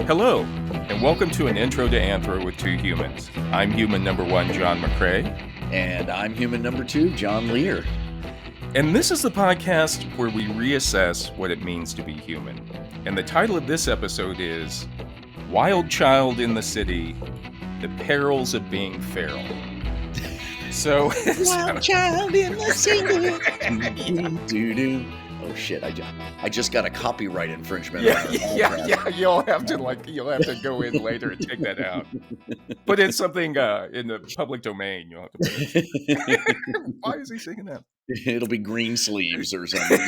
Hello, and welcome to an intro to Anthro with two humans. I'm human number one, John McCray. And I'm human number two, John Lehr. And this is the podcast where we reassess what it means to be human. And the title of this episode is Wild Child in the City, The Perils of Being Feral. So, Wild child in the city. Oh shit! I just got a copyright infringement. Yeah. You'll have to go in later and take that out. Put in something in the public domain. You'll have to put it. Why is he singing that? It'll be green sleeves or something.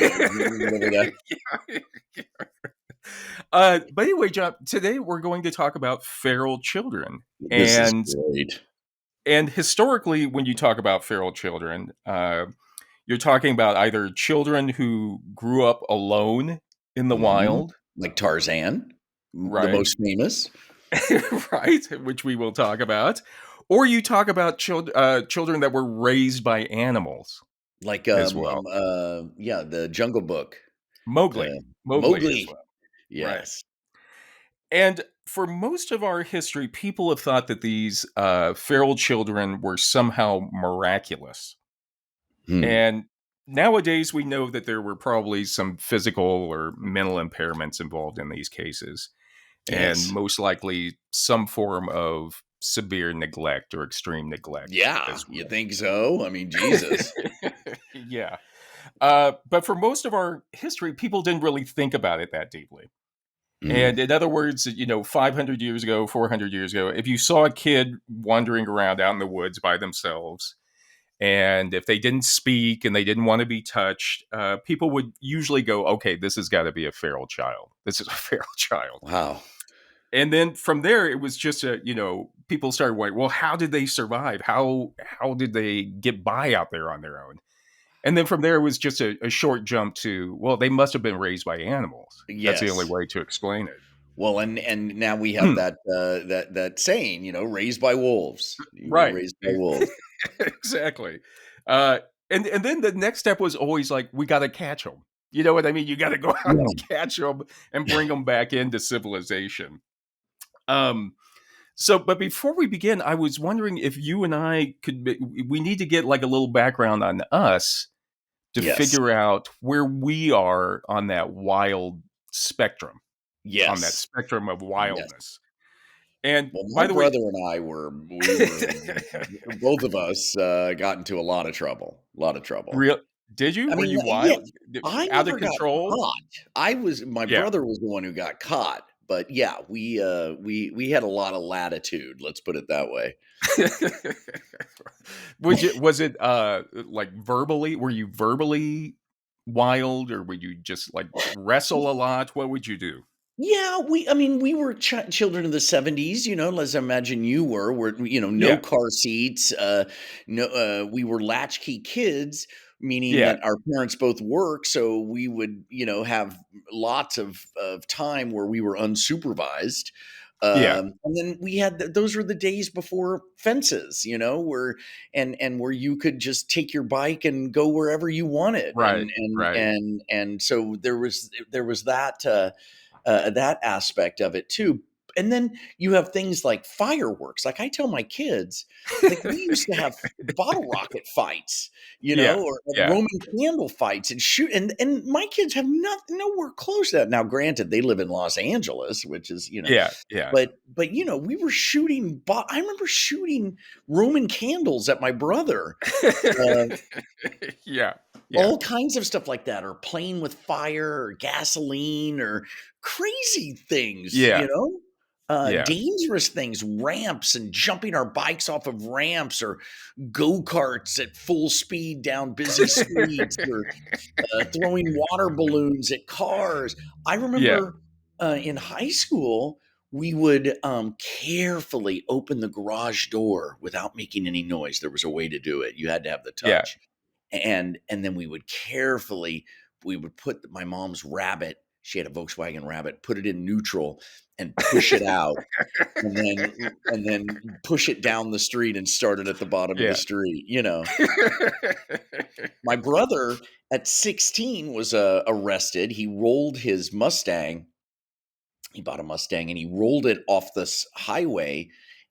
But anyway, John, today we're going to talk about feral children. This is great. And historically, when you talk about feral children, you're talking about either children who grew up alone in the wild. Like Tarzan, right. The most famous. Right, which we will talk about. Or you talk about children that were raised by animals. Like, as well. The Jungle Book. Mowgli. Mowgli. Well. Yes. Right. And for most of our history, people have thought that these feral children were somehow miraculous. And nowadays, we know that there were probably some physical or mental impairments involved in these cases. Yes. And most likely some form of severe neglect or extreme neglect. Yeah, you think so? I mean, Jesus. Yeah. But for most of our history, people didn't really think about it that deeply. And in other words, 500 years ago, 400 years ago, if you saw a kid wandering around out in the woods by themselves, and if they didn't speak and they didn't want to be touched, people would usually go, okay, this has got to be a feral child. This is a feral child. Wow. And then from there, it was just people started wondering, well, how did they survive? How did they get by out there on their own? And then from there, it was just a short jump to, well, they must have been raised by animals. Yes. That's the only way to explain it. Well, and now we have that saying, raised by wolves. Right. Raised by wolves. Exactly. And then the next step was always like, we got to catch them. You know what I mean? You got to go out and catch them and bring them back into civilization. But before we begin, I was wondering if you and I we need to get like a little background on us to figure out where we are on that wild spectrum. Yes. On that spectrum of wildness. Yes. And my brother and I were both of us got into a lot of trouble. Real? Did you? Were you wild? I out of control? Got caught. My brother was the one who got caught. But yeah, we had a lot of latitude. Let's put it that way. Was it like verbally? Were you verbally wild, or would you just like wrestle a lot? What would you do? Yeah, we were children of the 70s, as I imagine you were. No car seats. We were latchkey kids, meaning that our parents both work, so we would, have lots of time where we were unsupervised. And then we had those were the days before fences, where you could just take your bike and go wherever you wanted, right? And so there was that. That aspect of it too. And then you have things like fireworks. Like I tell my kids, like we used to have bottle rocket fights, or Roman candle fights and shoot. And my kids have nowhere close to that. Now, granted, they live in Los Angeles, which is, But we were shooting. I remember shooting Roman candles at my brother. All kinds of stuff like that, or playing with fire, or gasoline, or crazy things. Dangerous things, ramps and jumping our bikes off of ramps, or go-karts at full speed down busy streets, or throwing water balloons at cars. I remember in high school, we would carefully open the garage door without making any noise. There was a way to do it. You had to have the touch. And then we would put my mom's Rabbit. She had a Volkswagen Rabbit, put it in neutral and push it out, and then push it down the street and start it at the bottom of the street. My brother at 16 was arrested. He rolled his Mustang He bought a Mustang and he rolled it off this highway,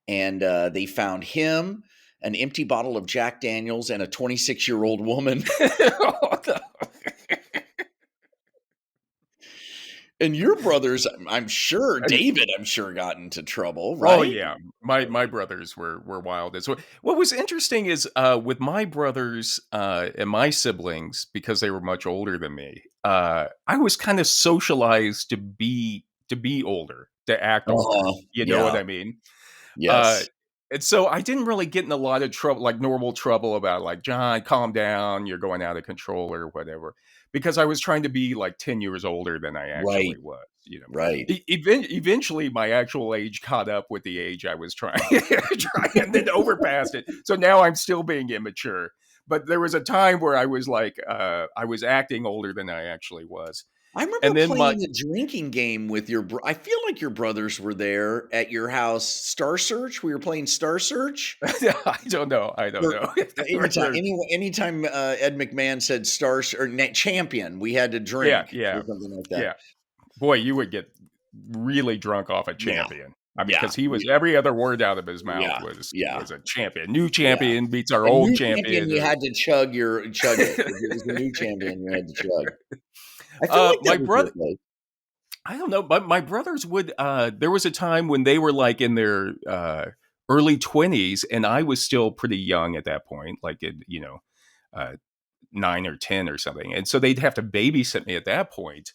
and they found him, an empty bottle of Jack Daniels, and a 26-year-old woman. Oh, no. And your brothers, I'm sure, David, I'm sure, got into trouble, Oh right? yeah, my brothers were wild as well. What was interesting is with my brothers and my siblings, because they were much older than me, I was kind of socialized to be older, to act older. Uh-huh. You know what Yeah. I mean? Uh, Yes. and so I didn't really get in a lot of trouble, like normal trouble about like, John, calm down, you're going out of control or whatever, because I was trying to be like 10 years older than I Right. actually was, you know. Right. Eventually my actual age caught up with the age I was trying, trying and then overpassed it. So now I'm still being immature. But there was a time where I was like, I was acting older than I actually was. I remember And then my, playing a drinking game with I feel like your brothers were there at your house. Star Search? We were playing Star Search? I don't know. I don't Or know. If they anytime were- anytime, Ed McMahon said Star or Champion, we had to yeah, drink yeah, or something like that. yeah. Boy, you would get really drunk off a Yeah. champion. I mean, Yeah. because he was every other word out of his mouth Yeah. Yeah. was a champion. New Yeah. champion beats our A old new champion, champion. you Or, had to chug it. If it was a new champion, you had to chug. I feel like my that was your brother, place. I don't know, but my brothers would. There was a time when they were like in their early 20s, and I was still pretty young at that point, like in, you know, 9 or 10 or something, and so they'd have to babysit me at that point.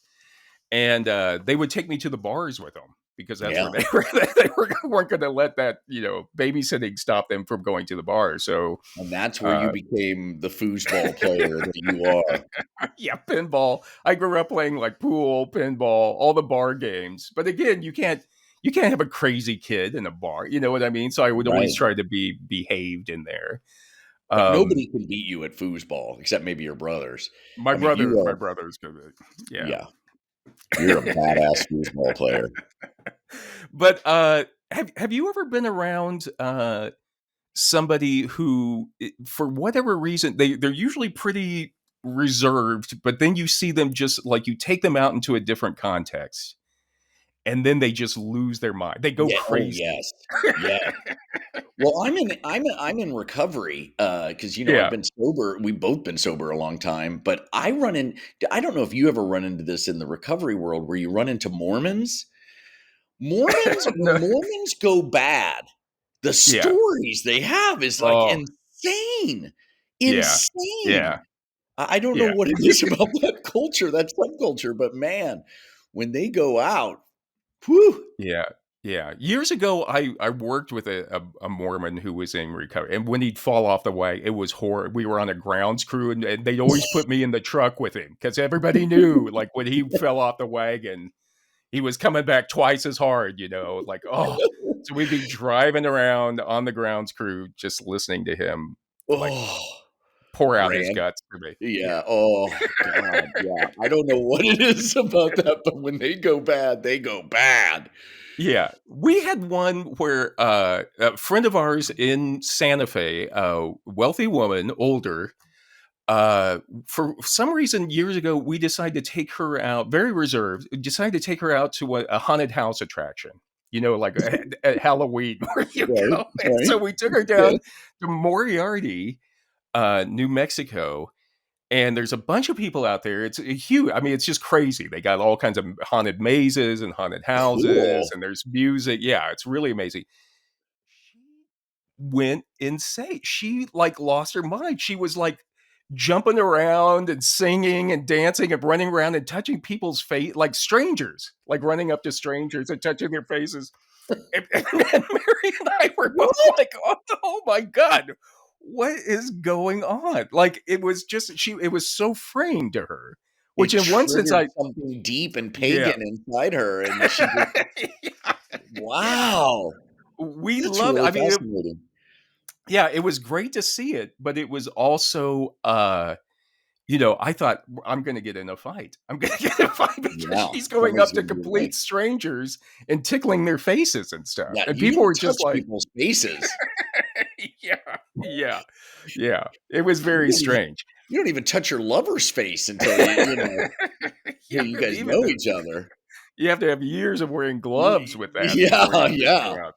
And they would take me to the bars with them because that's where Yeah. they were. Weren't going to let that, you know, babysitting stop them from going to the bar. So And that's where you became the foosball player that you are. yeah, pinball. I grew up playing like pool, pinball, all the bar games. But again, you can't have a crazy kid in a bar. You know what I mean? So I would always Right. try to be behaved in there. But nobody can beat you at foosball except maybe your brothers. I mean, you My are, brother's good. Yeah. yeah, you're a badass foosball player. But have you ever been around somebody who, for whatever reason, they're usually pretty reserved, but then you see them just like you take them out into a different context, and then they just lose their mind. They go Yeah. Oh, crazy. yes. Yeah. Well, I'm in recovery, because you know I've Yeah. been sober. We've both been sober a long time, but I don't know if you ever run into this in the recovery world where you run into Mormons. No. When Mormons go bad, the Yeah. stories they have is like Oh. insane, Yeah. insane. Yeah. I don't know Yeah. what it is about that culture, that subculture, but man, when they go out, whew, Yeah. Yeah. Years ago, I worked with a Mormon who was in recovery. And when he'd fall off the wagon, it was horrible. We were on a grounds crew, and they'd always put me in the truck with him because everybody knew, like, when he fell off the wagon, he was coming back twice as hard, you know, like, oh. So we'd be driving around on the grounds crew just listening to him, like, oh, pour out his ran. guts for me. Yeah. Yeah. Oh God. Yeah. I don't know what it is about that, but when they go bad, they go bad. Yeah, we had one where a friend of ours in Santa Fe, a wealthy woman, older, for some reason years ago, we decided to take her out, very reserved, decided to take her out to a haunted house attraction, you know, like at Halloween where you Right. go. And Right. so we took her Okay. down to Moriarty, New Mexico. And there's a bunch of people out there. It's huge. I mean, it's just crazy. They got all kinds of haunted mazes and haunted houses, Cool. and there's music. Yeah, it's really amazing. She went insane. She like lost her mind. She was like jumping around and singing and dancing and running around and touching people's face, like strangers, like running up to strangers and touching their faces. And Mary and I were both What? like, oh my God, what is going on? Like, it was just, it was so freeing to her, which It in one sense, triggered something deep and yeah. pagan inside her, and she just, Yeah. wow, We that's love it. really I mean, fascinating. yeah, it was great to see it, but it was also, you know, I thought I'm going to get in a fight. I'm going to get in a fight because Yeah, she's going somebody's up to gonna be like, complete strangers and tickling their faces and stuff. yeah, And you people don't were touch just like, people's faces. yeah, yeah, yeah. It was very strange. You don't even touch your lover's face until you know Yeah, you guys even know each other. You have to have years of wearing gloves with that before Yeah, that gets yeah. around.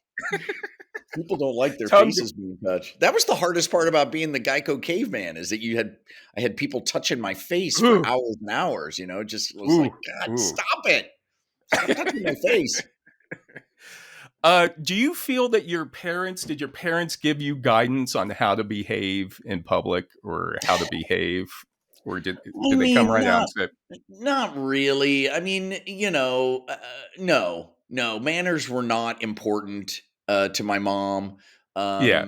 People don't like their Tongue to faces being touched. That was the hardest part about being the Geico caveman is that I had people touching my face for ooh, hours and hours, it just was like, ooh, God, ooh. stop it. Stop touching my face. Do you feel that did your parents give you guidance on how to behave in public or how to behave? Or I did they come mean, right out and say, not really. I mean, no, no, manners were not important to my mom. yeah,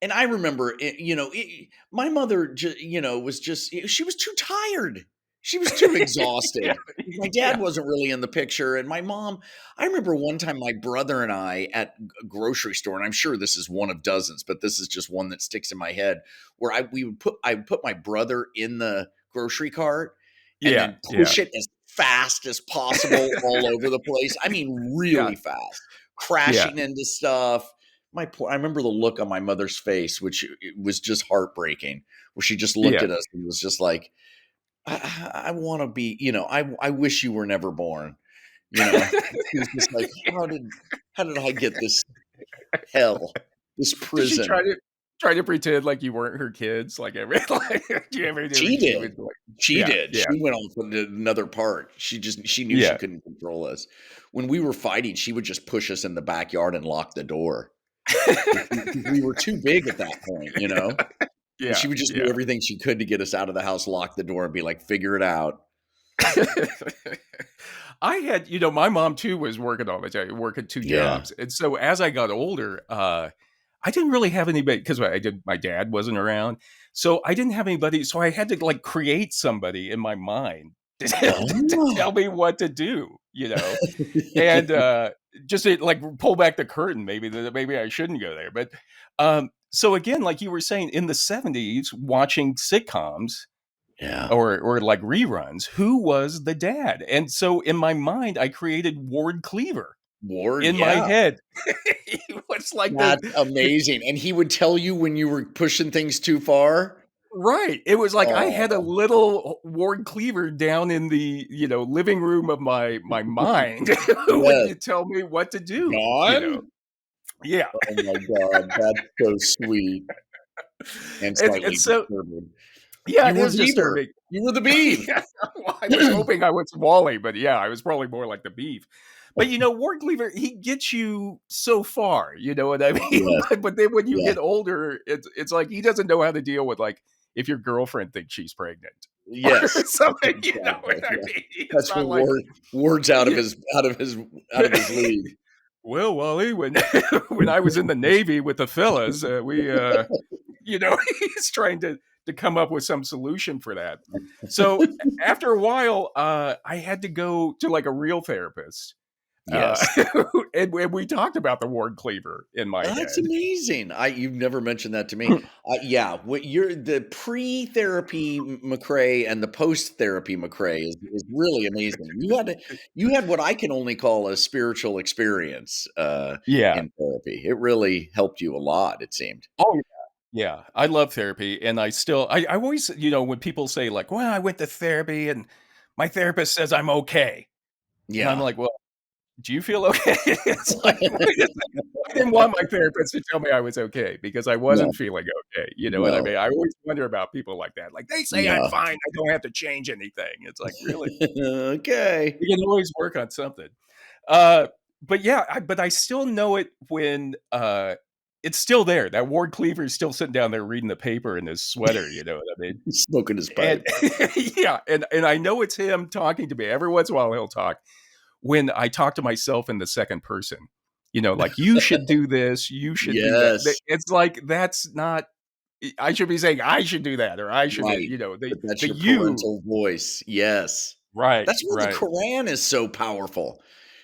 And I remember, my mother, was just she was too tired. She was too yeah, exhausted. My yeah, dad wasn't really in the picture, and my mom. I remember one time my brother and I at a grocery store, and I'm sure this is one of dozens, but this is just one that sticks in my head. Where I would put my brother in the grocery cart and yeah, then yeah, push it as fast as possible all over the place. I mean, yeah, really fast, yeah, crashing into stuff. I remember the look on my mother's face, which it was just heartbreaking, where she just looked yeah. at us and was just like, I want to be, I wish you were never born. She was just like, how did I get this hell, this Did she prison? try to pretend like you weren't her kids? Like every like, do you ever do She she did. would like, She yeah, did. yeah, She went on to another part. She knew she yeah. couldn't control us. When we were fighting, she would just push us in the backyard and lock the door. 'Cause we were too big at that point. And Yeah, she would just do yeah. everything she could to get us out of the house, lock the door, and be like, "Figure it out." I had, my mom too was working all the time, working 2 Yeah. jobs. And so as I got older, I didn't really have anybody because my dad wasn't around. So I didn't have anybody. So I had to like create somebody in my mind to Oh. tell me what to do. And just to like pull back the curtain, maybe I shouldn't go there. But so again, like you were saying, in the 70s, watching sitcoms, Yeah. or like reruns, who was the dad? And so in my mind, I created Ward Cleaver Ward, in my yeah. head. He was like That's amazing. And he would tell you when you were pushing things too far? right. It was like I had a Oh, little Ward Cleaver down in the, living room of my mind who yes. would tell me what to do. Gone? Yeah. Oh my god, that's so sweet and And slightly so disturbing. yeah, You it were is Beaver. disturbing. You were the Beeve. Yeah, well, I was hoping I was Wally, but yeah, I was probably more like the beef. But Ward Cleaver, he gets you so far, you know what I mean? Yes, But then when you yes, get older, it's like he doesn't know how to deal with like if your girlfriend thinks she's pregnant or yes, something, you know what exactly, I yeah. mean? It's That's not where like Ward's yeah. out of his league. Well, Wally, when when I was in the Navy with the fellas, we he's trying to come up with some solution for that. So after a while, I had to go to like a real therapist, uh, Yes. and we talked about the Ward Cleaver in my That's head. amazing. You've never mentioned that to me. Yeah, what you're the pre-therapy McCray and the post-therapy McCray is really amazing. You had what I can only call a spiritual experience Yeah. in therapy. It really helped you a lot, it seemed. Oh yeah. I love therapy, and I always when people say like, "Well, I went to therapy and my therapist says I'm okay," and I'm Yeah. like, "Well, do you feel okay?" It's like, wait a second. I didn't want my therapist to tell me I was okay because I No, wasn't feeling okay. You know what I no. mean? I always wonder about people like that. Like they say I'm Yeah. fine. I don't have to change anything. It's like, really? Okay. You can always work on something. Uh, but yeah, but I still know it when it's still there. That Ward Cleaver is still sitting down there reading the paper in his sweater. You know what I mean? Smoking his And pipe. yeah, and I know it's him talking to me. Every once in a while, he'll talk when I talk to myself in the second person. Like you should do this. You should do that. Yes. It's like that's not. I should be saying I should do that, or I should be. Right. The But that's the your you. parental voice. Yes. Right. That's why the Right. Quran is so powerful,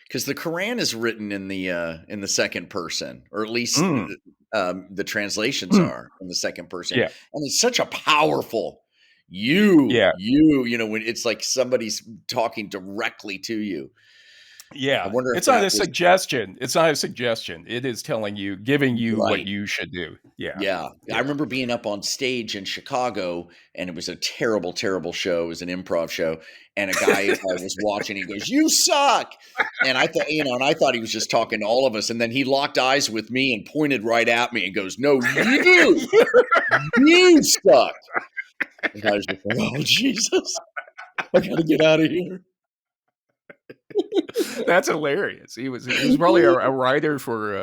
because the Quran is written in the second person, or at least Mm, the translations mm, are in the second person, yeah. and it's such a powerful Yeah. when it's like somebody's talking directly to you. I Yeah. wonder if It's not that a was suggestion. It's not a suggestion. It is telling you, giving you what right. you should do. Yeah. Yeah. I Yeah. remember being up on stage in Chicago, and it was a terrible, terrible show. It was an improv show, and a guy was watching. He goes, "You suck," and I thought, and I thought he was just talking to all of us. And then he locked eyes with me and pointed right at me and goes, "No, you suck." And I was just like, "Oh Jesus, I gotta get out of here." That's hilarious. He was probably a writer for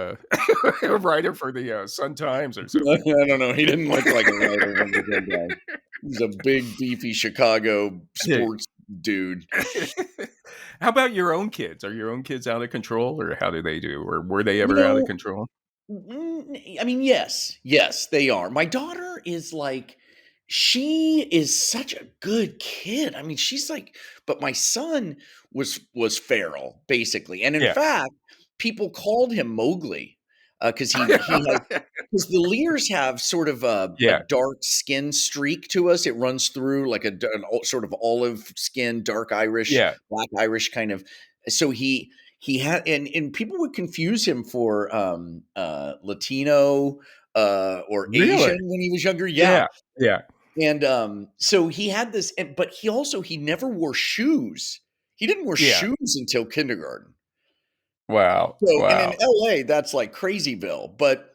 a writer for the Sun Times or I something. don't know. He didn't look like a writer when we did that. He's a big, beefy Chicago sports dude. How about your own kids? Are your own kids out of control, or how do they do, or were they You ever out of know, control? I mean, yes, they are. My daughter is like, she is such a good kid. I mean, she's like, but my son was feral basically, and in Yeah. fact, people called him Mowgli because he has because the Lears have sort of a Yeah. dark skin streak to us. It runs through like sort of olive skin, dark Irish, Yeah. black Irish kind of. So he had and people would confuse him for Latino or Asian Really? when he was younger. Yeah. Yeah. Yeah. And so he had this, but he never wore shoes. He didn't wear Yeah. shoes until kindergarten. Wow. So, and in Wow. LA, that's like Crazyville. But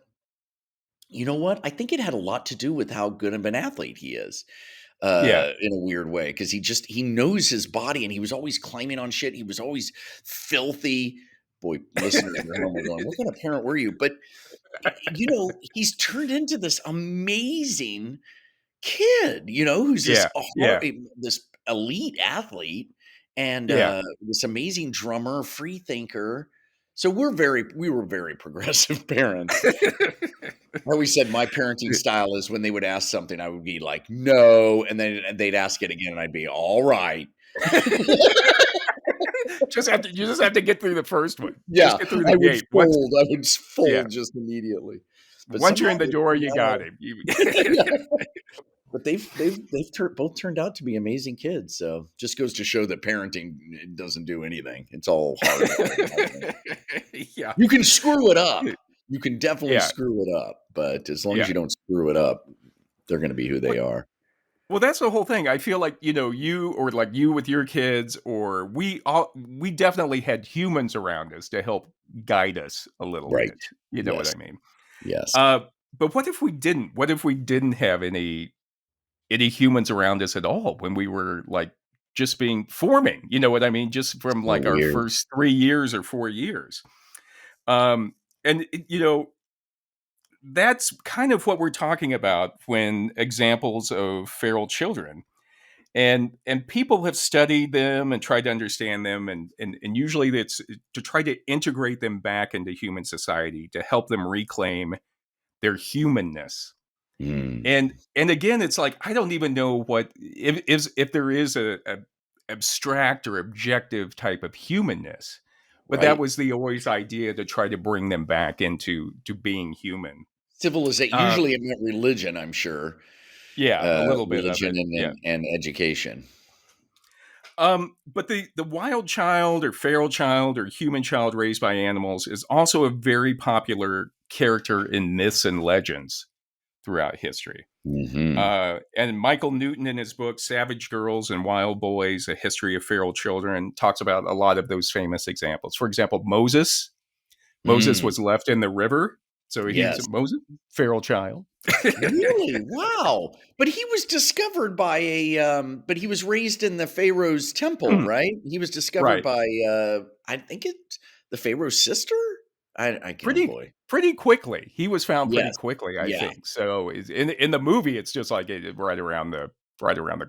you know what? I think it had a lot to do with how good of an athlete he is. Yeah. In a weird way, because he knows his body, and he was always climbing on shit. He was always filthy. Boy, listeners at home are going, "What kind of parent were you?" But he's turned into this amazing kid. Who's Yeah. Yeah. this elite athlete, and Yeah. this amazing drummer, free thinker. So we were very progressive parents. I always said my parenting style is when they would ask something, I would be like, "No," and then they'd ask it again, and I'd be, "All right." You just have to get through the first one. Yeah, Just get through the gate. I would Yeah. fold just immediately. But Once you're somehow in the door, you got him. but both turned out to be amazing kids. So just goes to show that parenting doesn't do anything. It's all hard. Yeah. You can screw it up. You can definitely Yeah. screw it up, but as long as Yeah. you don't screw it up, they're going to be who they are. Well, that's the whole thing. I feel like, you or like you with your kids, or we definitely had humans around us to help guide us a little Right. bit. You know what Yes. I mean? Yes. But what if we didn't? What if we didn't have any humans around us at all when we were like just forming? You know what I mean? Just from So like our weird. first 3 years or 4 years. And that's kind of what we're talking about when examples of feral children, and people have studied them and tried to understand them, and usually it's to try to integrate them back into human society to help them reclaim their humanness. Mm, And again, it's like I don't even know what if there is a abstract or objective type of humanness, but that right. was the always idea, to try to bring them back into to being human. Civilization. Uh, Usually it meant religion, I'm sure. yeah, a little bit of Religion it. Yeah. and education. But the wild child or feral child or human child raised by animals is also a very popular character in myths and legends throughout history. Hmm. And Michael Newton, in his book Savage Girls and Wild Boys: A History of Feral Children, talks about a lot of those famous examples. For example, Moses. Moses Mm, was left in the river, so he's yes. Moses, feral child. Really? Wow. But he was discovered by but he was raised in the Pharaoh's temple, right? He was discovered Right. by I think it's the Pharaoh's sister? I can't pretty boy. pretty quickly. He was found pretty Yes. quickly, I Yeah. think. So in the movie, it's just like right around the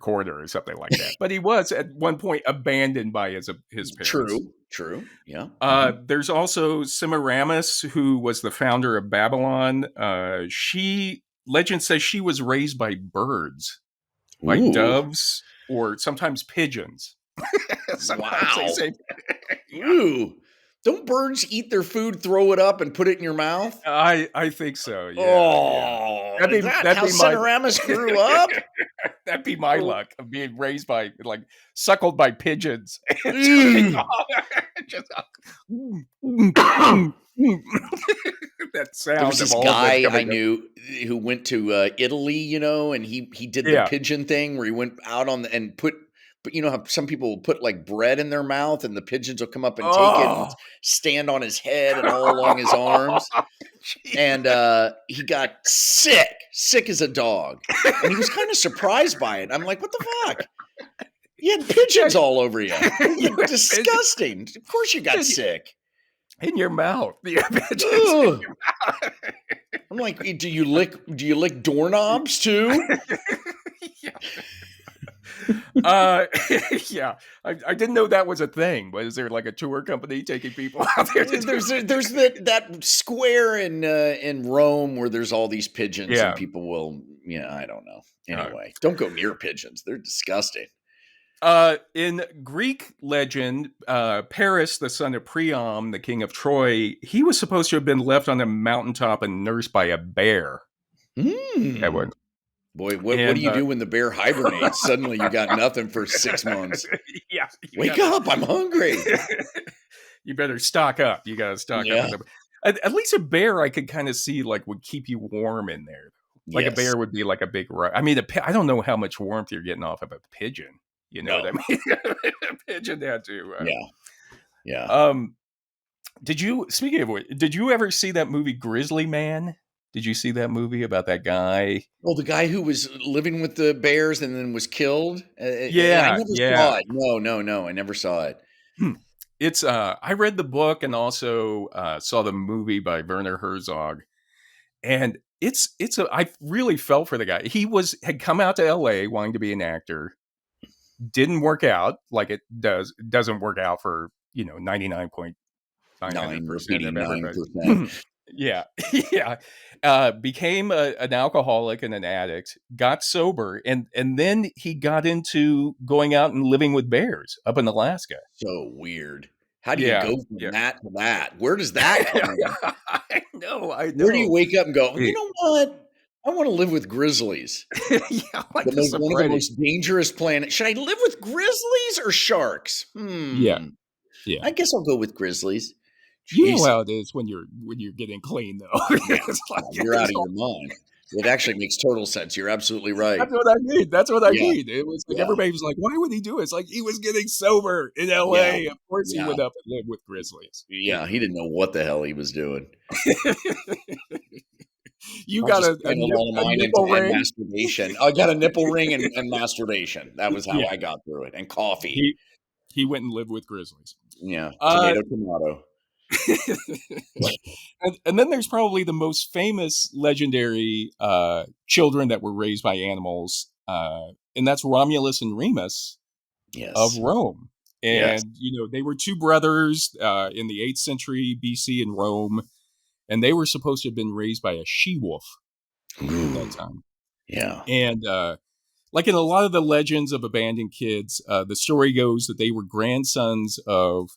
corner or something like that. But he was at one point abandoned by his parents. True. True. Yeah. Mhm. There's also Semiramis, who was the founder of Babylon. Legend says she was raised by birds, by Ooh. doves, or sometimes pigeons. Sometimes they Wow. say, yeah. Ooh. Don't birds eat their food, throw it up, and put it in your mouth? I think so. Yeah, yeah. Oh, is that That'd how be my Cineramus grew up? that'd be my Oh, luck of being raised by like suckled by pigeons. ew. Just, There that was sound of this all of them guy I coming up. knew who went to Italy, and he did the Yeah. pigeon thing where he went out on and but you know how some people will put like bread in their mouth and the pigeons will come up and take it and Oh. stand on his head and all along his arms. And he got sick as a dog, and he was kind of surprised by it. I'm like, what the fuck? You had pigeons all over you. You had Disgusting. Of course you got sick. in your mouth. The pigeons in Ugh. your mouth. I'm like, do you lick doorknobs too? Yeah. Yeah. I didn't know that was a thing. But is there like a tour company taking people out there? There's that square in Rome where there's all these pigeons and people will, I don't know. Anyway, don't go near pigeons. They're disgusting. In Greek legend, Paris, the son of Priam, the king of Troy, he was supposed to have been left on a mountaintop and nursed by a bear. That one. Boy, what do you do when the bear hibernates? Suddenly you got nothing for 6 months. Yeah. Wake up, I'm hungry. You better stock up. You got to stock up. At least a bear I could kind of see like would keep you warm in there. Like a bear would be like a big I mean, I don't know how much warmth you're getting off of a pigeon. You know what I mean? A pigeon had to. Yeah. Speaking of which, did you ever see that movie Grizzly Man? Did you see that movie about that guy? Well, the guy who was living with the bears and then was killed? Yeah. I never saw it. No, I never saw it. It's I read the book and also saw the movie by Werner Herzog, and I really felt for the guy. He had come out to LA wanting to be an actor, didn't work out like it doesn't work out for 99.9% of everybody. Yeah. Became an alcoholic and an addict, got sober, and then he got into going out and living with bears up in Alaska. So weird. How do you go from that to that? Where does that come from? I know. Where do you wake up and go, you know what? I want to live with grizzlies. Like one of the most dangerous planets. Should I live with grizzlies or sharks? Yeah. I guess I'll go with grizzlies. Jeez. You know how it is when you're getting clean, though. You're out of your mind. It actually makes total sense. You're absolutely right. That's what I mean. It was like everybody was like, "Why would he do it?" It's like he was getting sober in LA. Of course, he went up and lived with grizzlies. Yeah, he didn't know what the hell he was doing. You got a nipple ring? Masturbation. I got a nipple ring and masturbation. That was how I got through it. And coffee. He went and lived with grizzlies. Yeah, tomato. and then there's probably the most famous legendary children that were raised by animals, and that's Romulus and Remus of Rome. And they were two brothers in the 8th century BC in Rome, and they were supposed to have been raised by a she-wolf at that time. Yeah. And like in a lot of the legends of abandoned kids, the story goes that they were grandsons of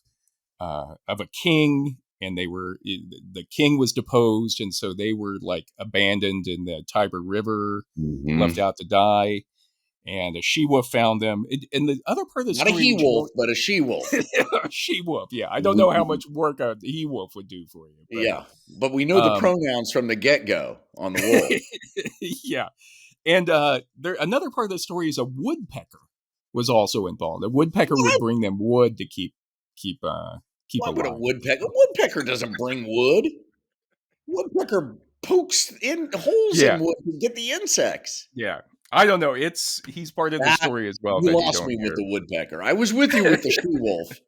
a king, and the king was deposed, and so they were like abandoned in the Tiber River, left out to die, and a she-wolf found them. And the other part of the story, not a he-wolf, but a she-wolf. A she-wolf, yeah. I don't know how much work a he-wolf would do for you. But we know the pronouns from the get-go on the wolf. Yeah. And another part of the story is a woodpecker was also involved. A woodpecker would bring them wood to keep Why alive. would a woodpecker doesn't bring wood? Woodpecker pokes in holes in wood to get the insects. Yeah. I don't know. He's part of the story as well. You lost me with the woodpecker. I was with you with the she-wolf.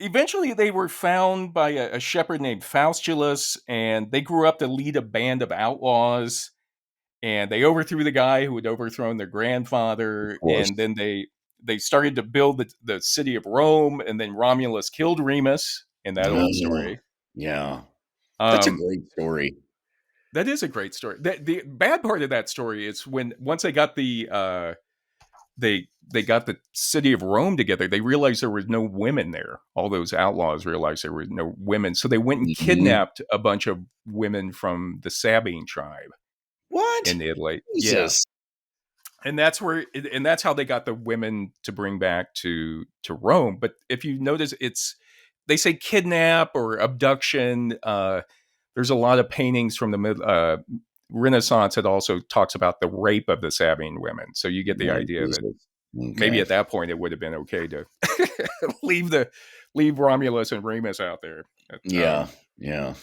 Eventually, they were found by a shepherd named Faustulus, and they grew up to lead a band of outlaws. And they overthrew the guy who had overthrown their grandfather, and then they started to build the city of Rome, and then Romulus killed Remus in that old story. Yeah. That's a great story. That is a great story. The bad part of that story is once they got the they got the city of Rome together, they realized there was no women there. All those outlaws realized there were no women, so they went and Mhm. kidnapped a bunch of women from the Sabine tribe What? in Italy. Yeah, Jesus. and that's how they got the women to bring back to Rome. But if you notice, they say kidnap or abduction. There's a lot of paintings from the Renaissance that also talks about the rape of the Sabine women. So you get the Oh, idea that Jesus. maybe Okay. at that point it would have been okay to leave leave Romulus and Remus out there. Yeah. Yeah.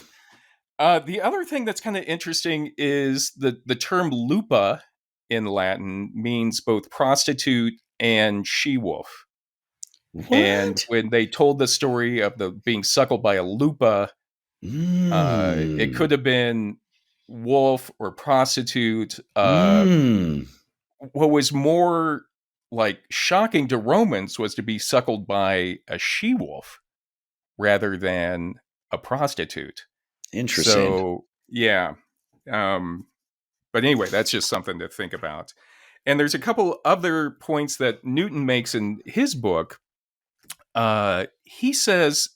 The other thing that's kind of interesting is the term lupa in Latin means both prostitute and she wolf. And What? when they told the story of the being suckled by a lupa, it Mm. could have been wolf or prostitute. Mm. What was more like shocking to Romans was to be suckled by a she wolf rather than a prostitute. Interesting. So yeah, um, but anyway, that's just something to think about. And there's a couple other points that Newton makes in his book. He says,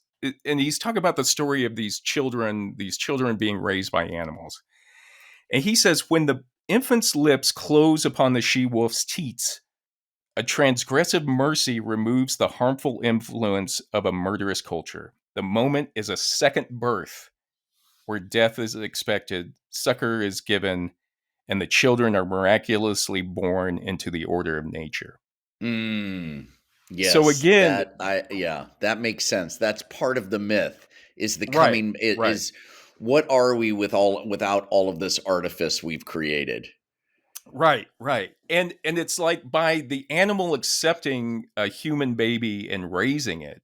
and he's talking about the story of these children being raised by animals. And he says, when the infant's lips close upon the she wolf's teats, a transgressive mercy removes the harmful influence of a murderous culture. The moment is a second birth where death is expected, succor is given, and the children are miraculously born into the order of nature. Mm. So Yes, again, that makes sense. That's part of the myth is the right, coming right. is what are we without all of this artifice we've created? Right, right. And it's like by the animal accepting a human baby and raising it,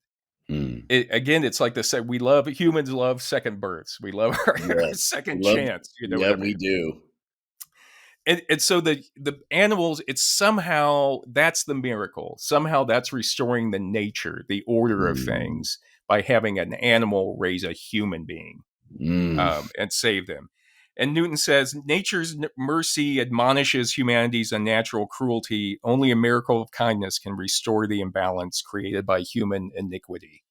Mm. again, it's like humans love second births. We love our Yes. second Love chance. You know what Yeah, I we mean? do. And so the animals, it's somehow that's the miracle. Somehow that's restoring the nature, the order of Mm. things by having an animal raise a human being Mm. and save them. And Newton says nature's mercy admonishes humanity's unnatural cruelty. Only a miracle of kindness can restore the imbalance created by human iniquity.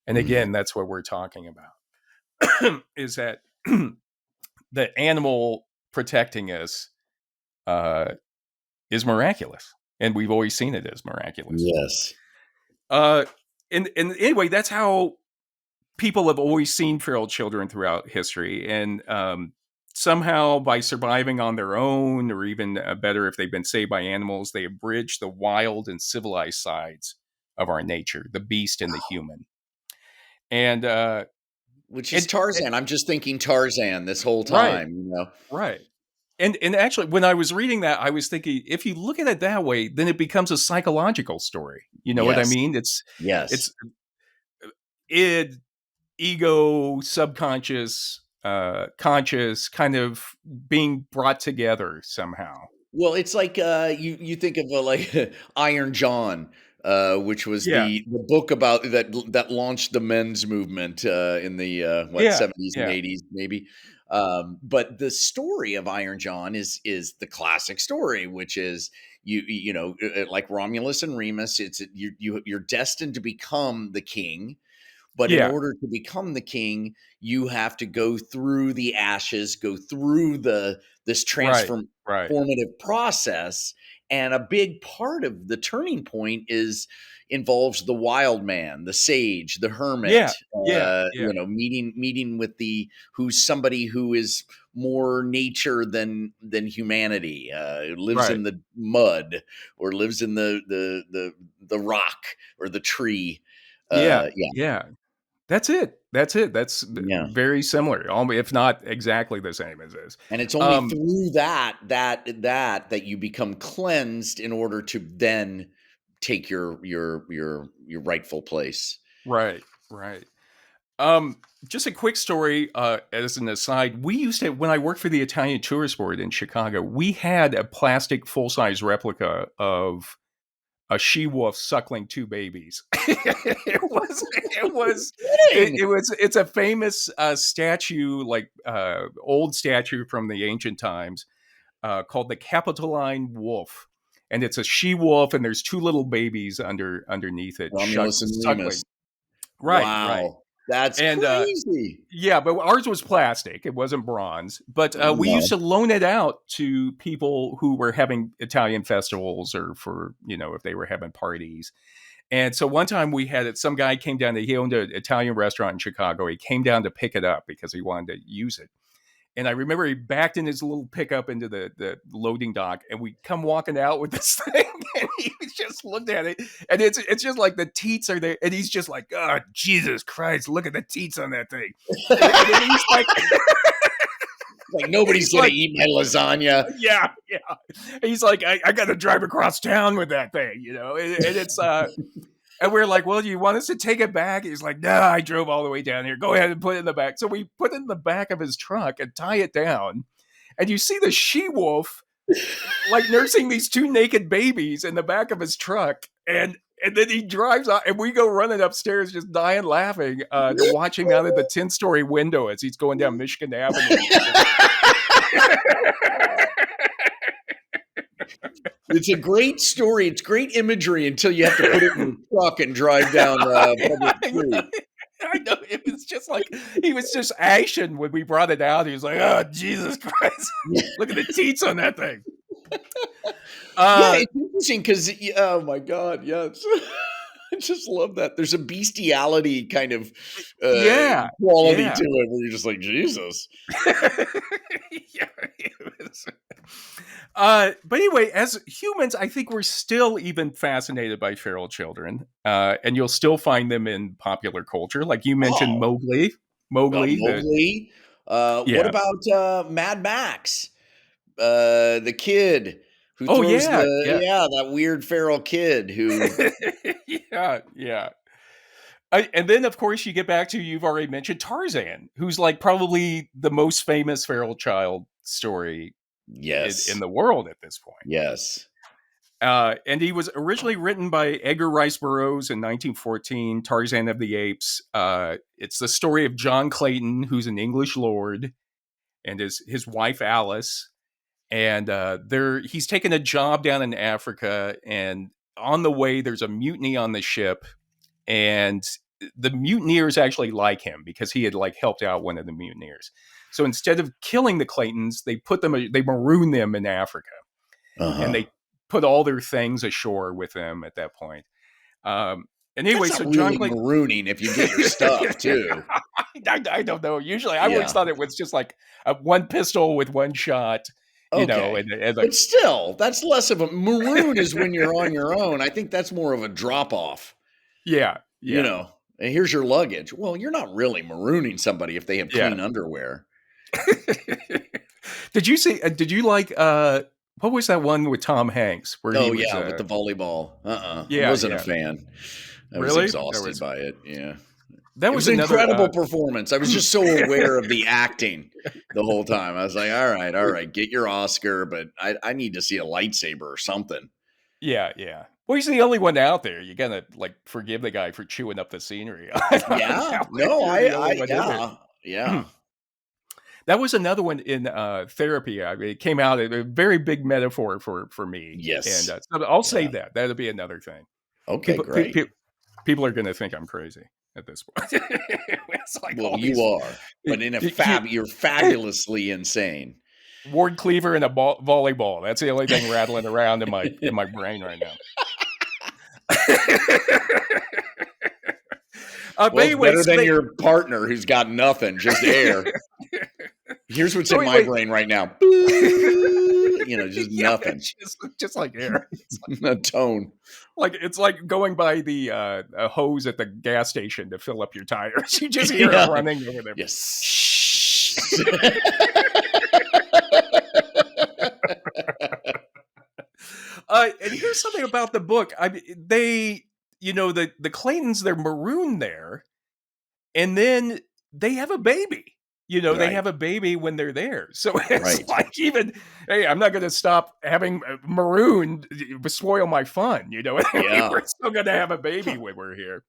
And Mm. again, that's what we're talking about is that the animal protecting us uh, is miraculous. And we've always seen it as miraculous. Yes. Uh, and anyway, that's how people have always seen feral children throughout history. And somehow by surviving on their own, or even better, if they've been saved by animals, they have bridged the wild and civilized sides of our nature, the beast and the human. And, Which is and Tarzan. I'm just thinking Tarzan this whole right, time, you know? right. And actually, when I was reading that, I was thinking, if you look at it that way, then it becomes a psychological story. You know what I Yes. mean? Yes. It's id, ego, subconscious, conscious, kind of being brought together somehow. Well, it's like, you think of, like, Iron John, which was Yeah, the book about that launched the men's movement, in the, yeah, 70s and yeah, 80s maybe, but the story of Iron John is the classic story, which is you know, like Romulus and Remus, it's you're destined to become the king, but in yeah. order to become the king, you have to go through the ashes, go through this Right, right. transformative process. And a big part of the turning point is involves the wild man, the sage, the Yeah, hermit, yeah, yeah. you know, meeting with the who's somebody who is more nature than humanity, lives Right. in the mud or lives in the rock or the tree. Yeah, Yeah. yeah. That's it. That's it. That's Yeah, very similar, if not exactly the same as this. and it's only Um, through that you become cleansed in order to then take your rightful place. right, right. Just a quick story as an aside. We used to, when I worked for the Italian Tourist Board in Chicago, we had a plastic full size replica of a she wolf suckling two babies. Kidding! It's a famous statue, like old statue from the ancient times, called the Capitoline wolf. and it's a she-wolf, and there's 2 little babies underneath it, Romulus and suckling. Remus. Right, right. Wow. That's And crazy. yeah, but ours was plastic. It wasn't bronze. But we No. used to loan it out to people who were having Italian festivals, or for, if they were having parties. And so one time we had it, some guy came down, he owned an Italian restaurant in Chicago. He came down to pick it up because he wanted to use it. And I remember he backed in his little pickup into the loading dock, and we come walking out with this thing, and he just looked at it, and it's just like the teats are there, and he's just like, oh, Jesus Christ, look at the teats on that thing. And then he's like, like nobody's gonna eat my lasagna. Yeah. He's like, I got to drive across town with that thing, and it's and we're like, well, do you want us to take it back? He's like, no, I drove all the way down here. Go ahead and put it in the back. So we put it in the back of his truck and tie it down. And you see the she-wolf like nursing these 2 naked babies in the back of his truck. And then he drives out, and we go running upstairs just dying laughing to watch him out of the 10-story window as he's going down Michigan Avenue. It's a great story. It's great imagery until you have to put it in the truck and drive down public street. I know. It was just like, he was just ashen when we brought it out. He was like, oh, Jesus Christ. Look at the teats on that thing. Yeah, it's interesting because, oh my God, yes. I just love that. There's a bestiality kind of quality to it where you're just like, Jesus. Yeah, it was. But anyway, as humans, I think we're still even fascinated by feral children, and you'll still find them in popular culture, like you mentioned. Mowgli. Mowgli. What about Mad Max? The kid who throws that weird feral kid who. Yeah. And then, of course, you get back to, you've already mentioned Tarzan, who's like probably the most famous feral child story in the world at this point. Yes. And he was originally written by Edgar Rice Burroughs in 1914, Tarzan of the Apes. It's the story of John Clayton, who's an English lord, and his wife Alice. And he's taken a job down in Africa, and on the way, there's a mutiny on the ship. And the mutineers actually like him because he had like helped out one of the mutineers. So instead of killing the Claytons, they maroon them in Africa, and they put all their things ashore with them at that point. Anyway, that's so not John really Clayton, marooning if you get your stuff too. I don't know. Usually, I always thought it was just like one pistol with one shot. But still, that's less of a maroon is when you're on your own. I think that's more of a drop off. Yeah. And here's your luggage. Well, you're not really marooning somebody if they have clean underwear. Did you like what was that one with Tom Hanks where he was with the volleyball? I wasn't a fan. I was really exhausted by it. Yeah. That was an another, incredible performance. I was just so aware of the acting the whole time. I was like, all right, get your Oscar, but I need to see a lightsaber or something. Yeah. Well, he's the only one out there. You gotta like forgive the guy for chewing up the scenery. Yeah. That was another one in therapy. I mean, it came out a very big metaphor for me. Yes, and so I'll save that. That'll be another thing. Okay, great. People are going to think I'm crazy at this point. Like, well, you are, but you're fabulously insane. Ward cleaver and a volleyball. That's the only thing rattling around in my brain right now. Well, anyway, better than your partner who's got nothing, just air. Here's what's in my brain right now. Just nothing. Just like air. A tone. Like it's like going by the hose at the gas station to fill up your tires. You just hear it running over there. Yes. And here's something about the book. I mean, the Claytons, they're marooned there, and then they have a baby. They have a baby when they're there. So it's like, hey, I'm not going to stop having marooned spoil my fun. We're still going to have a baby when we're here.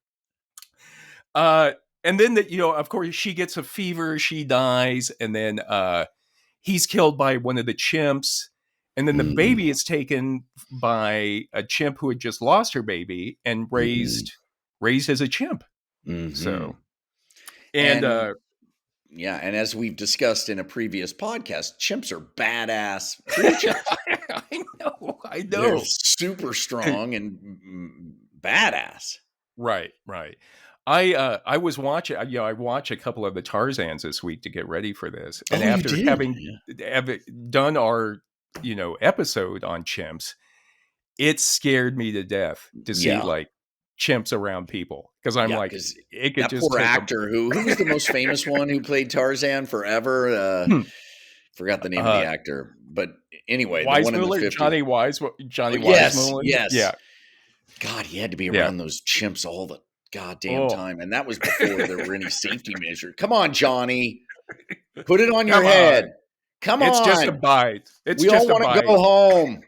And then of course, she gets a fever, she dies, and then he's killed by one of the chimps. And then the baby is taken by a chimp who had just lost her baby and raised as a chimp. So, and and as we've discussed in a previous podcast, chimps are badass creatures. I know. They're super strong and badass. Right. I was watching, I watched a couple of the Tarzans this week to get ready for this. And after having done our, episode on chimps, it scared me to death to see like chimps around people. Because I'm like, it could that just poor actor who was the most famous one who played Tarzan forever. Forgot the name of the actor, but anyway, the one in the 50s. Johnny Weissmuller. Yes. Yeah. God, he had to be around those chimps all the goddamn time, and that was before there were any safety measures. Come on, Johnny, put it on your head. Come on, it's just a bite. We all want to go home.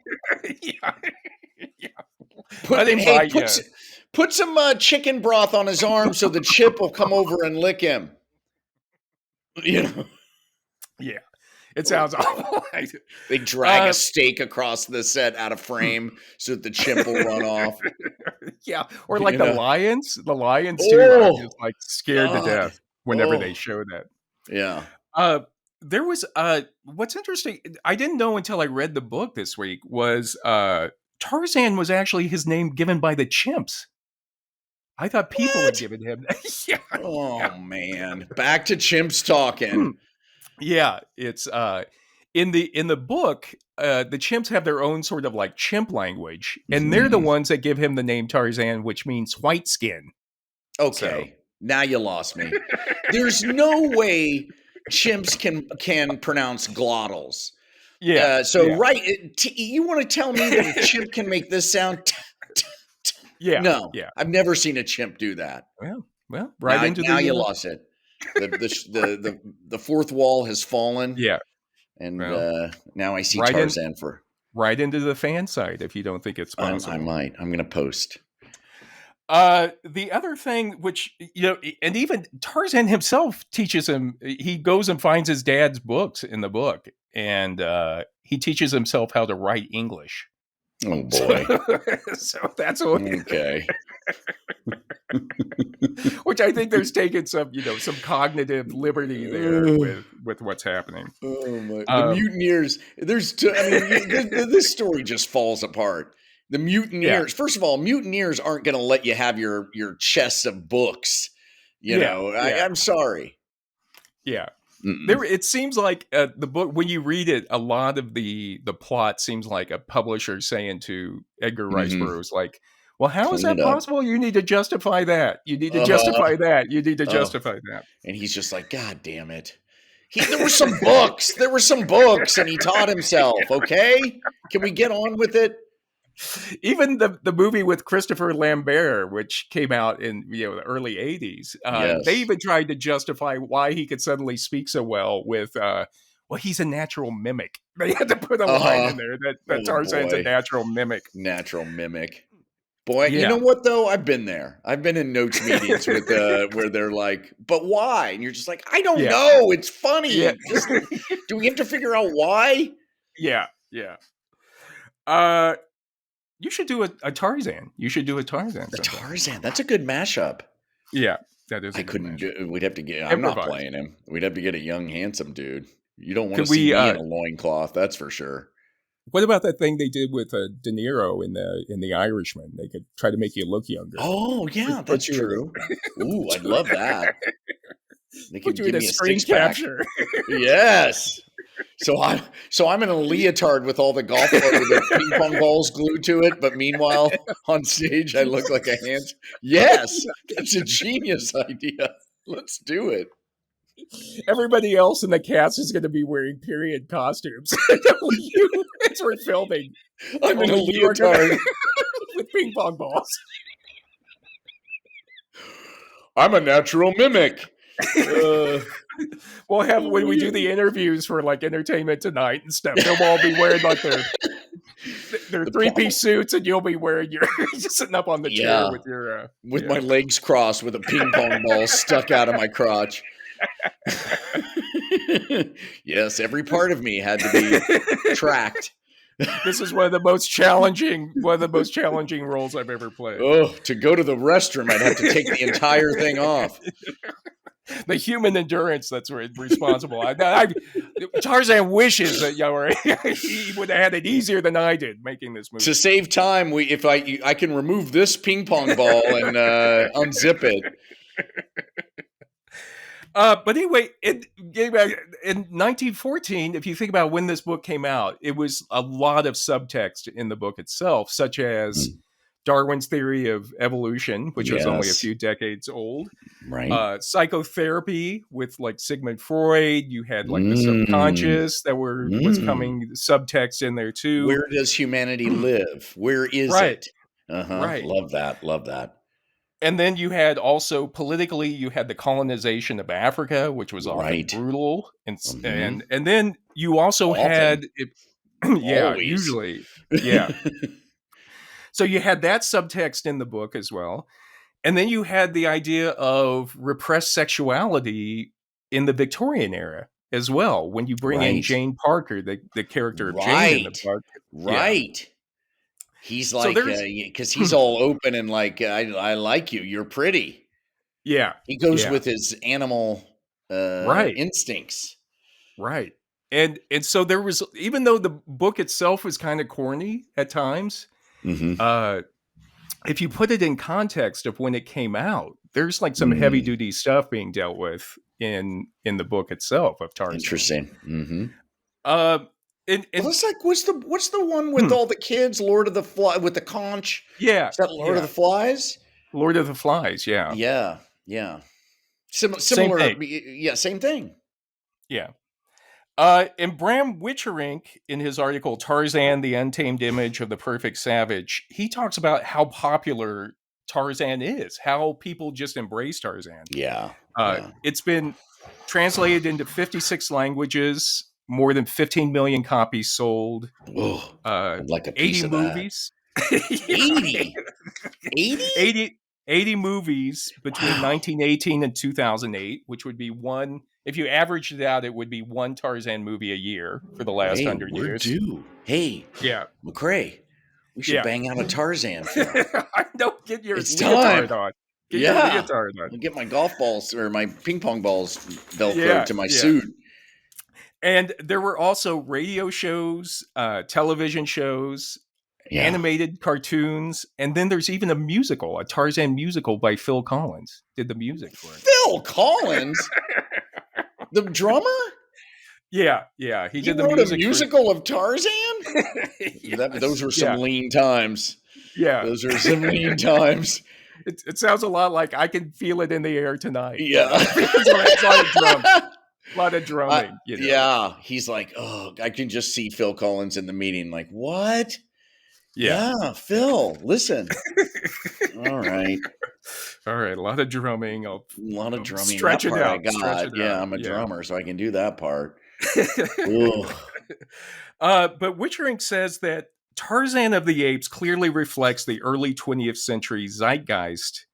Put some chicken broth on his arm so the chip will come over and lick him. Yeah, it sounds awful. They drag a steak across the set out of frame so that the chimp will run off. Yeah, or like the lions. The lions too are just like scared to death whenever they show that. Yeah. There was what's interesting, I didn't know until I read the book this week, was Tarzan was actually his name given by the chimps. I thought people had given him that. Man. Back to chimps talking. Yeah, it's in the book, the chimps have their own sort of like chimp language, and they're the ones that give him the name Tarzan, which means white skin. Okay, now you lost me. There's no way chimps can pronounce glottals. Yeah. Right, you want to tell me that a chimp can make this sound? Yeah. No. Yeah. I've never seen a chimp do that. Well, now you lost it. The fourth wall has fallen. Yeah. And now I see Tarzan right into the fan site if you don't think it's possible. I might. I'm going to post. The other thing, which, and even Tarzan himself teaches him, he goes and finds his dad's books in the book, and he teaches himself how to write English. Oh boy. So that's what. Okay. Which I think there's taken some cognitive liberty there with what's happening. Oh my! The mutineers. This story just falls apart. The mutineers. Yeah. First of all, mutineers aren't going to let you have your chests of books. I'm sorry. Yeah. There, it seems like the book, when you read it, a lot of the plot seems like a publisher saying to Edgar Rice Burroughs, like, well, how is that possible? You need to justify that. You need to justify that. You need to justify that. And he's just like, God damn it. There were some books. There were some books, and he taught himself. Okay? Can we get on with it? Even the movie with Christopher Lambert, which came out in the early 80s, they even tried to justify why he could suddenly speak so well with, well, he's a natural mimic. They had to put a line in there that Tarzan's a natural mimic. Natural mimic. Boy, you know what, though? I've been there. I've been in notes meetings with where they're like, but why? And you're just like, I don't know. It's funny. Yeah. Do we have to figure out why? Yeah. You should do a Tarzan. You should do a Tarzan. A Tarzan. That's a good mashup. Yeah, that is. We'd have to get. I'm not playing him. We'd have to get a young, handsome dude. You don't want to see me in a loincloth. That's for sure. What about that thing they did with De Niro in the Irishman? They could try to make you look younger. Oh yeah, that's true. Ooh, I'd love that. They could give me a screen capture. Yes. So I'm in a leotard with all the golf with the ping pong balls glued to it, but meanwhile on stage I look like a hand. Yes, that's a genius idea. Let's do it. Everybody else in the cast is going to be wearing period costumes. As we're filming, I'm in a leotard with ping pong balls. I'm a natural mimic. We'll have, when we do the interviews for like Entertainment Tonight and stuff, they'll all be wearing like their three-piece suits, and you'll be wearing your just sitting up on the chair with your my legs crossed with a ping pong ball stuck out of my crotch. Yes, every part of me had to be tracked. This is one of the most challenging roles I've ever played. Oh, to go to the restroom, I'd have to take the entire thing off. The human endurance that's responsible. Tarzan wishes that he would have had it easier than I did making this movie. To save time, I can remove this ping pong ball and unzip it. But anyway, in 1914, if you think about when this book came out, it was a lot of subtext in the book itself, such as Darwin's theory of evolution, which was only a few decades old. Right. Psychotherapy with like Sigmund Freud. You had like the subconscious that was coming, subtext in there too. Where does humanity live? Where is it? Right. Love that. And then you had also politically, you had the colonization of Africa, which was often brutal, and then you also had, usually. So you had that subtext in the book as well, and then you had the idea of repressed sexuality in the Victorian era as well. When you bring in Jane Parker, the character of Jane in the book, He's like, because he's all open and like, I like you. You're pretty. Yeah. He goes with his animal instincts. Right. And so there was, even though the book itself was kind of corny at times, if you put it in context of when it came out, there's like some heavy duty stuff being dealt with in the book itself of Tarzan. Interesting. It's like what's the one with all the kids, Lord of the Flies, with the conch? Yeah, is that Lord of the Flies? Lord of the Flies, yeah. Similar, same thing. Same thing. Yeah. And Bram Witcherink, in his article Tarzan, the Untamed Image of the Perfect Savage, he talks about how popular Tarzan is, how people just embrace Tarzan. It's been translated into 56 languages. More than 15 million copies sold. I'd like a piece 80 of movies. That. 80? 80 movies between 1918 and 2008, which would be one. If you averaged it out, it would be one Tarzan movie a year for the last 100 years. Hey, McCray, we should bang out a Tarzan film. I don't get your leotard on. Get your leotard on. I'll get my golf balls or my ping pong balls Velcro to my suit. And there were also radio shows, television shows, animated cartoons, and then there's even a musical, a Tarzan musical by Phil Collins. Did the music for it. Phil Collins? The drummer? Yeah. He did the music. A musical of Tarzan? Those were some lean times. Yeah. Those are some lean times. It sounds a lot like I Can Feel It in the Air Tonight. Yeah. It's a lot of drums. A lot of drumming. Yeah. He's like, I can just see Phil Collins in the meeting. Like, what? Yeah, Phil, listen. All right. A lot of drumming. A lot of drumming. Stretch it out. I'm a drummer, so I can do that part. But Witcherink says that Tarzan of the Apes clearly reflects the early 20th century zeitgeist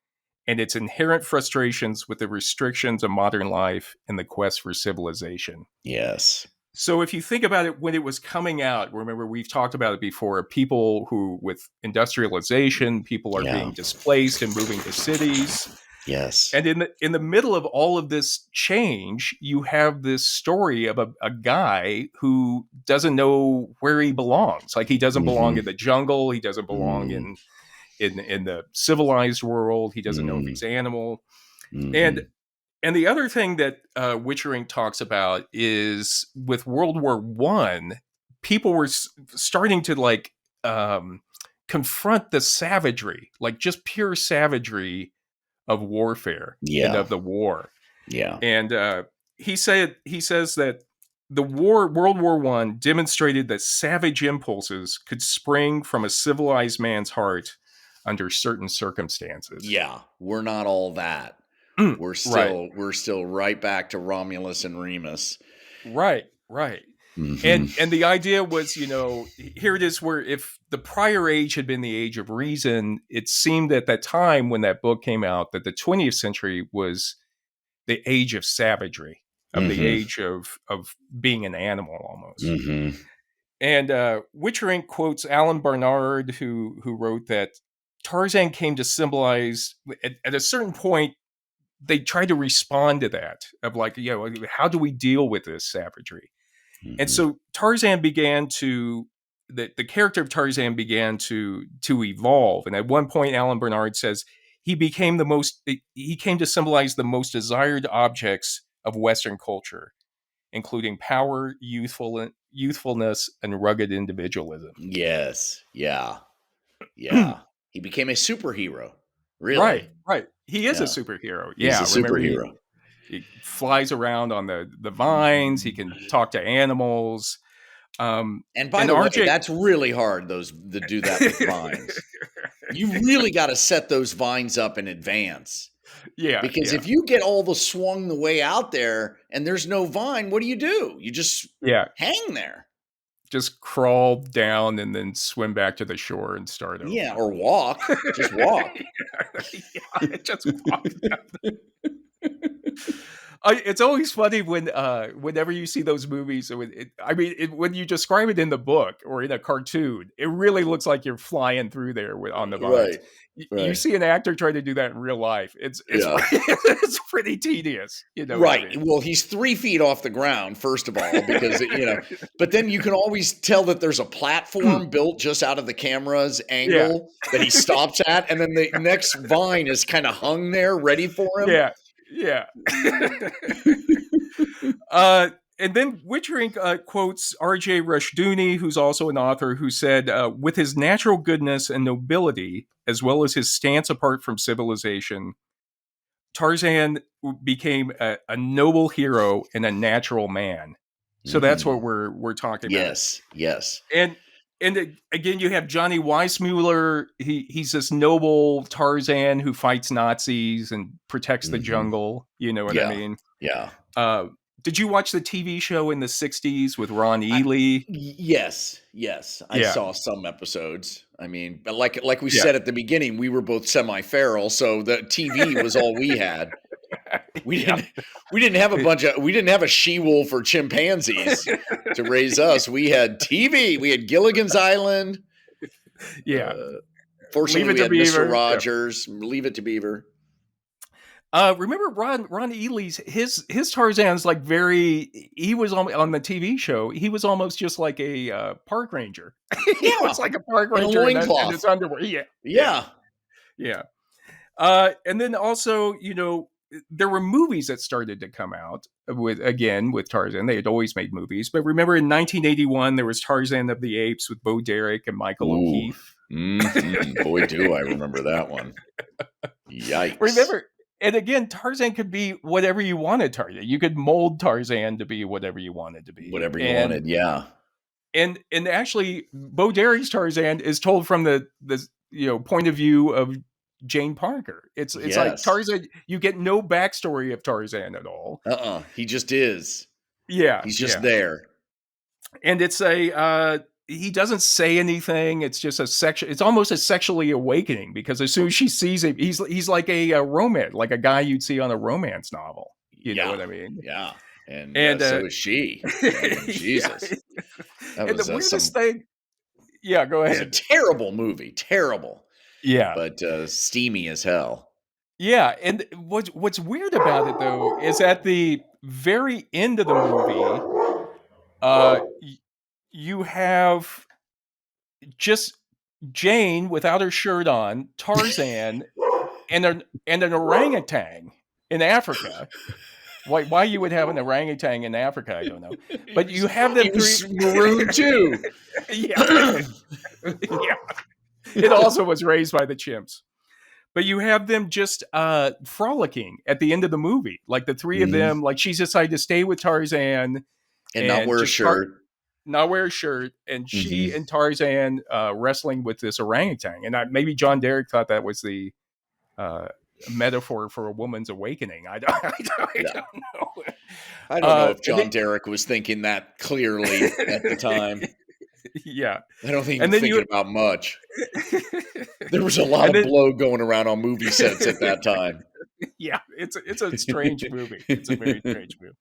and its inherent frustrations with the restrictions of modern life and the quest for civilization. Yes. So if you think about it, when it was coming out, remember we've talked about it before, people who, with industrialization, people are being displaced and moving to cities. Yes. And in the middle of all of this change, you have this story of a guy who doesn't know where he belongs. Like he doesn't belong in the jungle. He doesn't belong in the civilized world. He doesn't know if he's animal. And the other thing that Witcherink talks about is with World War I, people were starting to confront the savagery, like just pure savagery of warfare and of the war. Yeah. And he says that the World War I demonstrated that savage impulses could spring from a civilized man's heart under certain circumstances. Yeah, we're not all that. We're still right back to Romulus and Remus. Right. And the idea was, here it is where if the prior age had been the age of reason, it seemed at that time when that book came out that the 20th century was the age of savagery, of the age of being an animal almost. And Witcherink quotes Alan Barnard, who wrote that Tarzan came to symbolize, at a certain point, they tried to respond to that of like, how do we deal with this savagery? And Mm-hmm. so Tarzan began to the character of Tarzan began to evolve. And at one point, Alan Bernard says he came to symbolize the most desired objects of Western culture, including power, youthfulness, and rugged individualism. Yes. Yeah. Yeah. He became a superhero. Right, Really. right. He is a Yeah. superhero. He's a Yeah, remember superhero. he flies around on the vines. He can talk to animals. And by And the way, RJ, that's really hard, those to do that with vines. You really got to set those vines up in advance. yeah, Because yeah, if you get all swung the way out there and there's no vine, what do? You just yeah. hang there. Just crawl down and then swim back to the shore and start Yeah, over. or walk. Just walk. Yeah, just walk down. It's always funny when whenever you see those movies. When you describe it in the book or in a cartoon, it really looks like you're flying through there on the vines. Right. You see an actor try to do that in real life. It's Yeah. it's pretty tedious. You know Right. what I mean? Well, he's 3 feet off the ground, first of all, because, but then you can always tell that there's a platform built just out of the camera's angle that he stops at. And then the next vine is kind of hung there ready for him. Yeah. Yeah. And then Witcherink quotes R.J. Rushdoony, who's also an author, who said, with his natural goodness and nobility, as well as his stance apart from civilization, Tarzan became a noble hero and a natural man. So that's what we're talking about. Yes. And again, you have Johnny Weissmuller. He's this noble Tarzan who fights Nazis and protects the jungle. You know what I mean? Yeah. Did you watch the TV show in the 60s with Ron Ely? Yes. I saw some episodes. I mean, but like we said at the beginning, we were both semi-feral, so the TV was all we had. We didn't have a she-wolf or chimpanzees to raise us. We had TV. We had Gilligan's Island. Yeah. Fortunately, we had Mr. Rogers. Leave It to Beaver. Remember Ron Ely's his Tarzan's like he was on the TV show. He was almost just like a park ranger. He was like a park ranger in his underwear. Yeah. And then also, there were movies that started to come out with Tarzan. They had always made movies, but remember in 1981 there was Tarzan of the Apes with Bo Derek and Michael O'Keefe. Boy, do I remember that one. Yikes! Remember. And again, Tarzan could be whatever you wanted Tarzan. You could mold Tarzan to be whatever you wanted to be. Whatever you wanted, yeah. And actually, Bo Derek's Tarzan is told from the point of view of Jane Parker. It's like Tarzan. You get no backstory of Tarzan at all. He just is. Yeah, he's just there. And it's he doesn't say anything. It's just it's almost a sexually awakening because as soon as she sees him, he's like a romance, like a guy you'd see on a romance novel. You know what I mean? Yeah. And so is she. Jesus. That was the weirdest thing. Yeah, go ahead. It's a terrible movie. Terrible. Yeah. But steamy as hell. Yeah. And what's weird about it, though, is at the very end of the movie, you have just Jane without her shirt on, Tarzan, and an orangutan in Africa. Why you would have an orangutan in Africa, I don't know. But you have them maroon too. Yeah. It also was raised by the chimps. But you have them just frolicking at the end of the movie. Like the three of them, like she's decided to stay with Tarzan and not wear a shirt. Not wear a shirt, and she and Tarzan wrestling with this orangutan. And maybe John Derek thought that was the metaphor for a woman's awakening. I don't know. I don't know if John Derek was thinking that clearly at the time. Yeah. I don't think he was thinking about much. There was a lot of blow going around on movie sets at that time. Yeah, it's a strange movie. It's a very strange movie.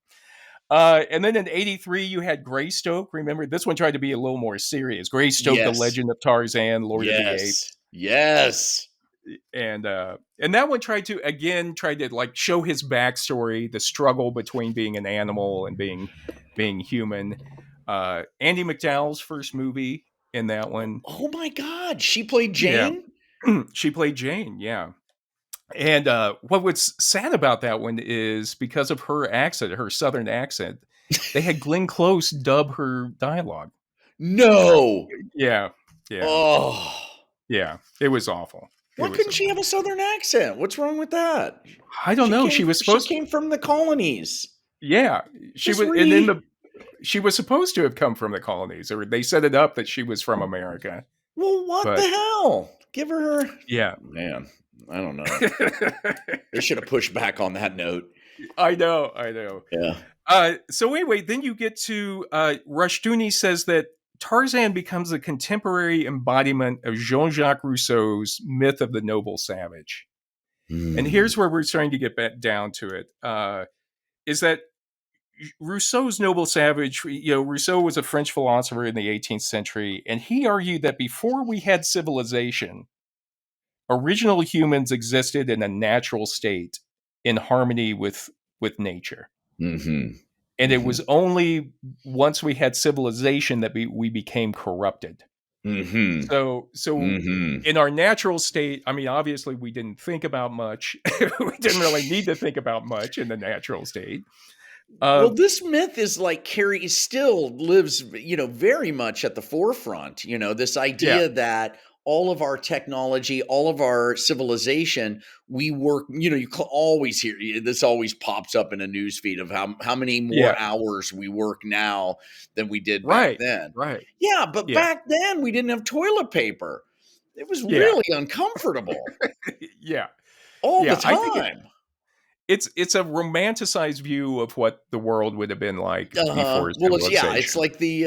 And then in '83, you had Greystoke. Remember, this one tried to be a little more serious. Greystoke, The Yes. Legend of Tarzan, Lord of the Apes. Yes. Yes. And that one tried to like show his backstory, the struggle between being an animal and being human. Andy McDowell's first movie in that one. Oh my God. She played Yeah. Jane? She played Jane, yeah. And what was sad about that one is because of her accent, her southern accent, they had Glenn Close dub her dialogue. No. Yeah, yeah, Oh. yeah. It was awful. It Why was. couldn't she have a southern accent? What's wrong with that? I don't know. She was She supposed. came from the colonies. Yeah, she Just was, and then re she was supposed to have come from the colonies, or they set it up that she was from America. Well, what the But hell? Give her yeah, Man, I don't know. They should have pushed back on that note. I know, I know. Yeah. So anyway, then you get to Rushduni says that Tarzan becomes a contemporary embodiment of Jean-Jacques Rousseau's myth of the noble savage. And here's where we're starting to get back down to it. Is that Rousseau's noble savage, Rousseau was a French philosopher in the 18th century, and he argued that before we had civilization, original humans existed in a natural state in harmony with nature. Mm-hmm. And it was only once we had civilization that we became corrupted. Mm-hmm. So Mm-hmm. in our natural state, I mean, obviously we didn't think about much. We didn't really need to think about much in the natural state. Well, this myth is like still lives, very much at the forefront. This idea that all of our technology, all of our civilization, we work, you always hear this always pops up in a news feed of how many more hours we work now than we did back then. Right. Yeah, but back then we didn't have toilet paper. It was really uncomfortable. Yeah. All the I think time. it's a romanticized view of what the world would have been like before Well, civilization. it's like the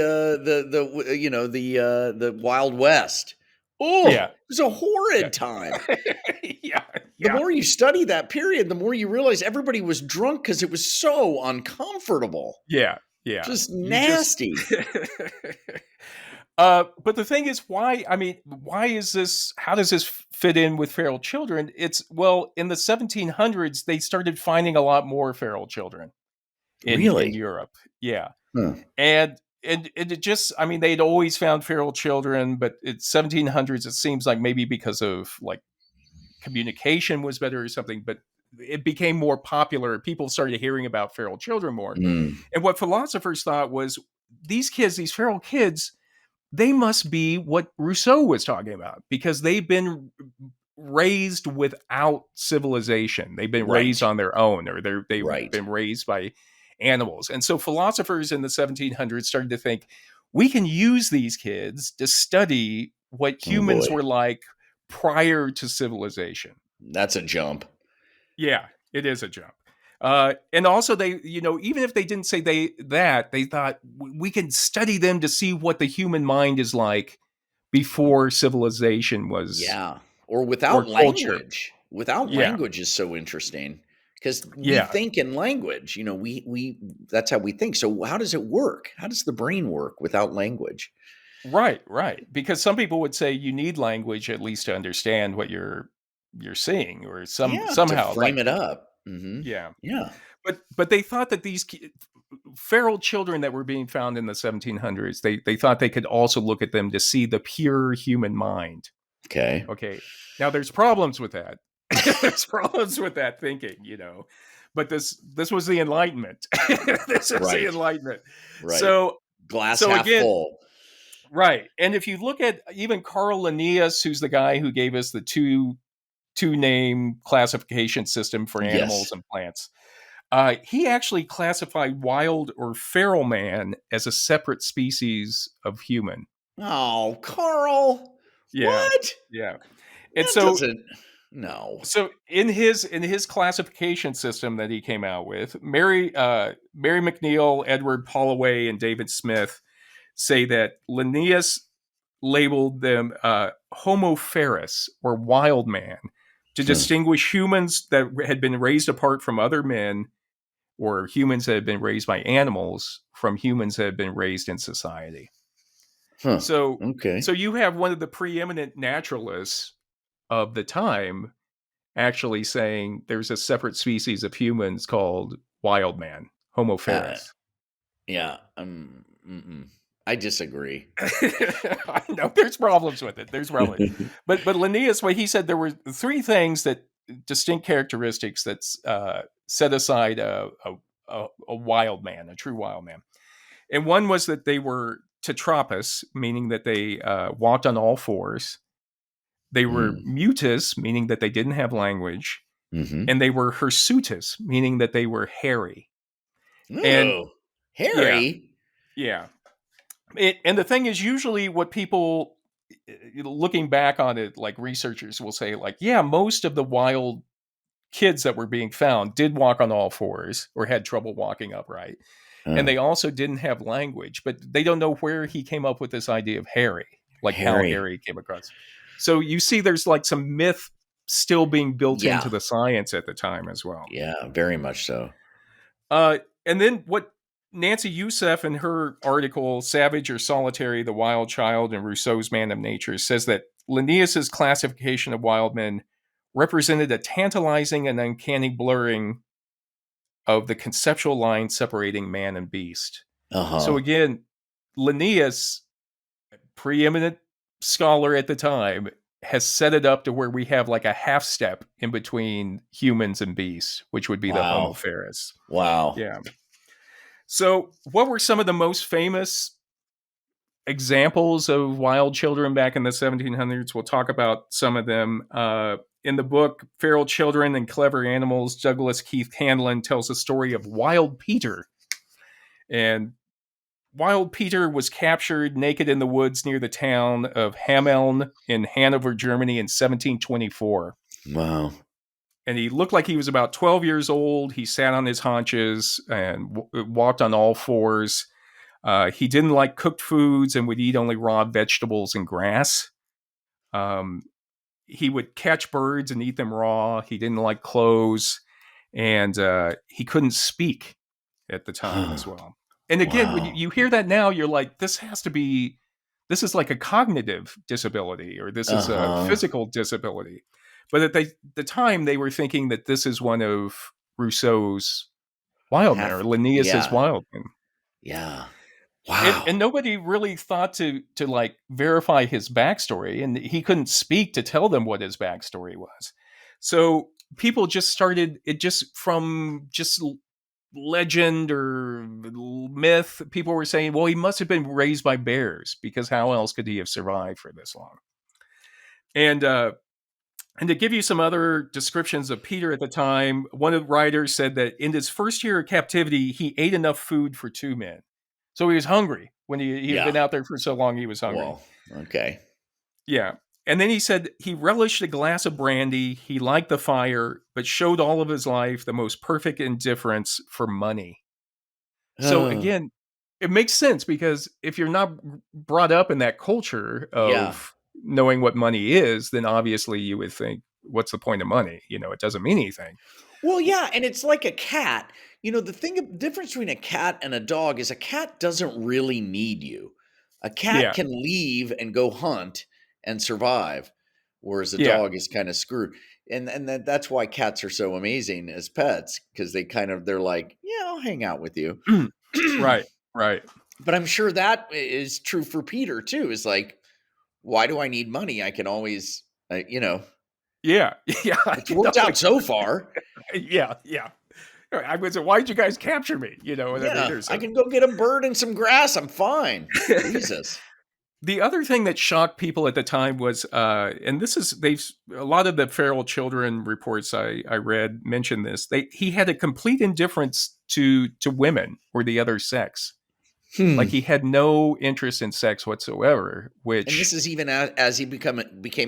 Wild West. Oh, it was a horrid time. The more you study that period, the more you realize everybody was drunk because it was so uncomfortable. Yeah. Just nasty. But the thing is, why is this? How does this fit in with feral children? In the 1700s, they started finding a lot more feral children in Europe. Yeah. Huh. And it just, they'd always found feral children, but in 1700s, it seems like maybe because of like communication was better or something, but it became more popular. People started hearing about feral children more. And what philosophers thought was these feral kids, they must be what Rousseau was talking about because they've been raised without civilization. They've been raised on their own, or they've been raised by animals. And so philosophers in the 1700s started to think, we can use these kids to study what humans were like prior to civilization. That's a jump. Yeah, it is a jump. And also they, even if they didn't say they thought we can study them to see what the human mind is like before civilization was. Yeah. Or without language. Without language is so interesting because we think in language, we that's how we think. So how does it work? How does the brain work without language? Right. Because some people would say you need language at least to understand what you're seeing, or somehow to frame it up. Mm-hmm. Yeah. But they thought that these feral children that were being found in the 1700s, they thought they could also look at them to see the pure human mind. Okay. Now there's problems with that. There's problems with that thinking, But this was the Enlightenment. This was the Enlightenment. Right. So glass half full. Right. And if you look at even Carl Linnaeus, who's the guy who gave us the two name classification system for animals and plants, he actually classified wild or feral man as a separate species of human. Oh, Carl. Yeah. What? Yeah. And no. So in his classification system that he came out with, Mary McNeil, Edward Holloway, and David Smith say that Linnaeus labeled them Homo ferus, or wild man, to distinguish humans that had been raised apart from other men, or humans that have been raised by animals from humans that have been raised in society. Huh. So, Okay. so you have one of the preeminent naturalists of the time actually saying there's a separate species of humans called wild man, Homo Uh, ferus. yeah. I disagree. I know there's problems with it. There's problems, but Linnaeus, what he said, there were three things that distinct characteristics that set aside a wild man, a true wild man, and one was that they were tetropus, meaning that they walked on all fours. They were Mm. mutus, meaning that they didn't have language, Mm-hmm. and they were hirsutus, meaning that they were hairy. And Oh, yeah, Harry. yeah. And the thing is, usually what people, looking back on it, like researchers will say, like, yeah, most of the wild kids that were being found did walk on all fours or had trouble walking upright. And they also didn't have language, but they don't know where he came up with this idea of hairy, like how Harry. hairy came across. So you see, there's like some myth still being built into Yeah. the science at the time as well. Yeah, very much so. And then what Nancy Youssef in her article, Savage or Solitary, The Wild Child and Rousseau's Man of Nature, says that Linnaeus's classification of wild men represented a tantalizing and uncanny blurring of the conceptual line separating man and beast. So Uh-huh. again, Linnaeus, preeminent scholar at the time, has set it up to where we have like a half step in between humans and beasts, which would be the Homo Wow. ferus. Wow. Yeah. So, what were some of the most famous examples of wild children back in the 1700s? We'll talk about some of them. In the book, Feral Children and Clever Animals, Douglas Keith Candland tells the story of Wild Peter. And Wild Peter was captured naked in the woods near the town of Hameln in Hanover, Germany in 1724. Wow. And he looked like he was about 12 years old. He sat on his haunches and walked on all fours. He didn't like cooked foods and would eat only raw vegetables and grass. He would catch birds and eat them raw. He didn't like clothes. And he couldn't speak at the time as well. And again, when Wow. you hear that now, you're like, this is like a cognitive disability, or this is a Uh-huh. physical disability. But at the time, they were thinking that this is one of Rousseau's wild men, or Linnaeus's Yeah. wild men. Yeah. And Wow. nobody really thought to like verify his backstory, and he couldn't speak to tell them what his backstory was. So people just started it just from just legend or myth. People were saying, well, he must have been raised by bears, because how else could he have survived for this long? And to give you some other descriptions of Peter at the time, one of the writers said that in his first year of captivity, he ate enough food for two men. So he was hungry. When he had Yeah. been out there for so long, he was hungry. Well, okay. Yeah. And then he said he relished a glass of brandy. He liked the fire, but showed all of his life the most perfect indifference for money. So again, it makes sense, because if you're not brought up in that culture Yeah. of knowing what money is, then obviously you would think, what's the point of money? It doesn't mean anything. Well, yeah, and it's like a cat. The difference between a cat and a dog is a cat doesn't really need you. A cat Yeah. can leave and go hunt and survive, whereas a Yeah. dog is kind of screwed. And that's why cats are so amazing as pets, because they're like, yeah, I'll hang out with you. Right. Right. But I'm sure that is true for Peter too. Is like, why do I need money? I can always, Yeah. Yeah. it's worked out so far. Yeah. Yeah. I was, why'd you guys capture me? What I mean? Yeah, Or I so. can go get a bird and some grass. I'm fine. Jesus. The other thing that shocked people at the time was, and this is a lot of the feral children reports I read mentioned this. He had a complete indifference to women or the other sex. Like he had no interest in sex whatsoever. And this Which, is even as he became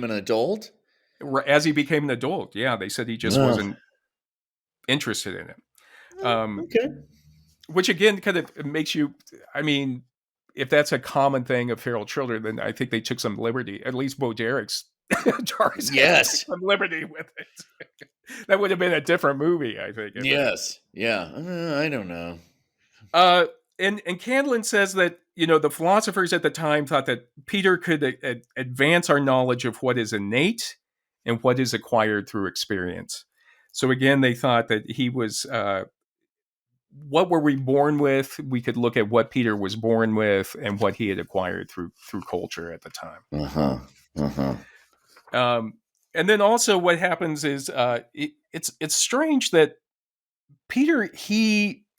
an adult. as he became an adult, yeah, they said he just Ugh. wasn't interested in it. Okay. Which again kind of makes you. I mean, if that's a common thing of feral children, then I think they took some liberty. At least Bo Derek's Tarzans took Yes. some liberty with it. That would have been a different movie, I think. Yes. Yeah. I don't know. Uh, and Candland says that the philosophers at the time thought that Peter could advance our knowledge of what is innate and what is acquired through experience. So again, they thought that he was what were we born with? We could look at what Peter was born with and what he had acquired through culture at the time. Um, and then also, what happens is it's strange that Peter,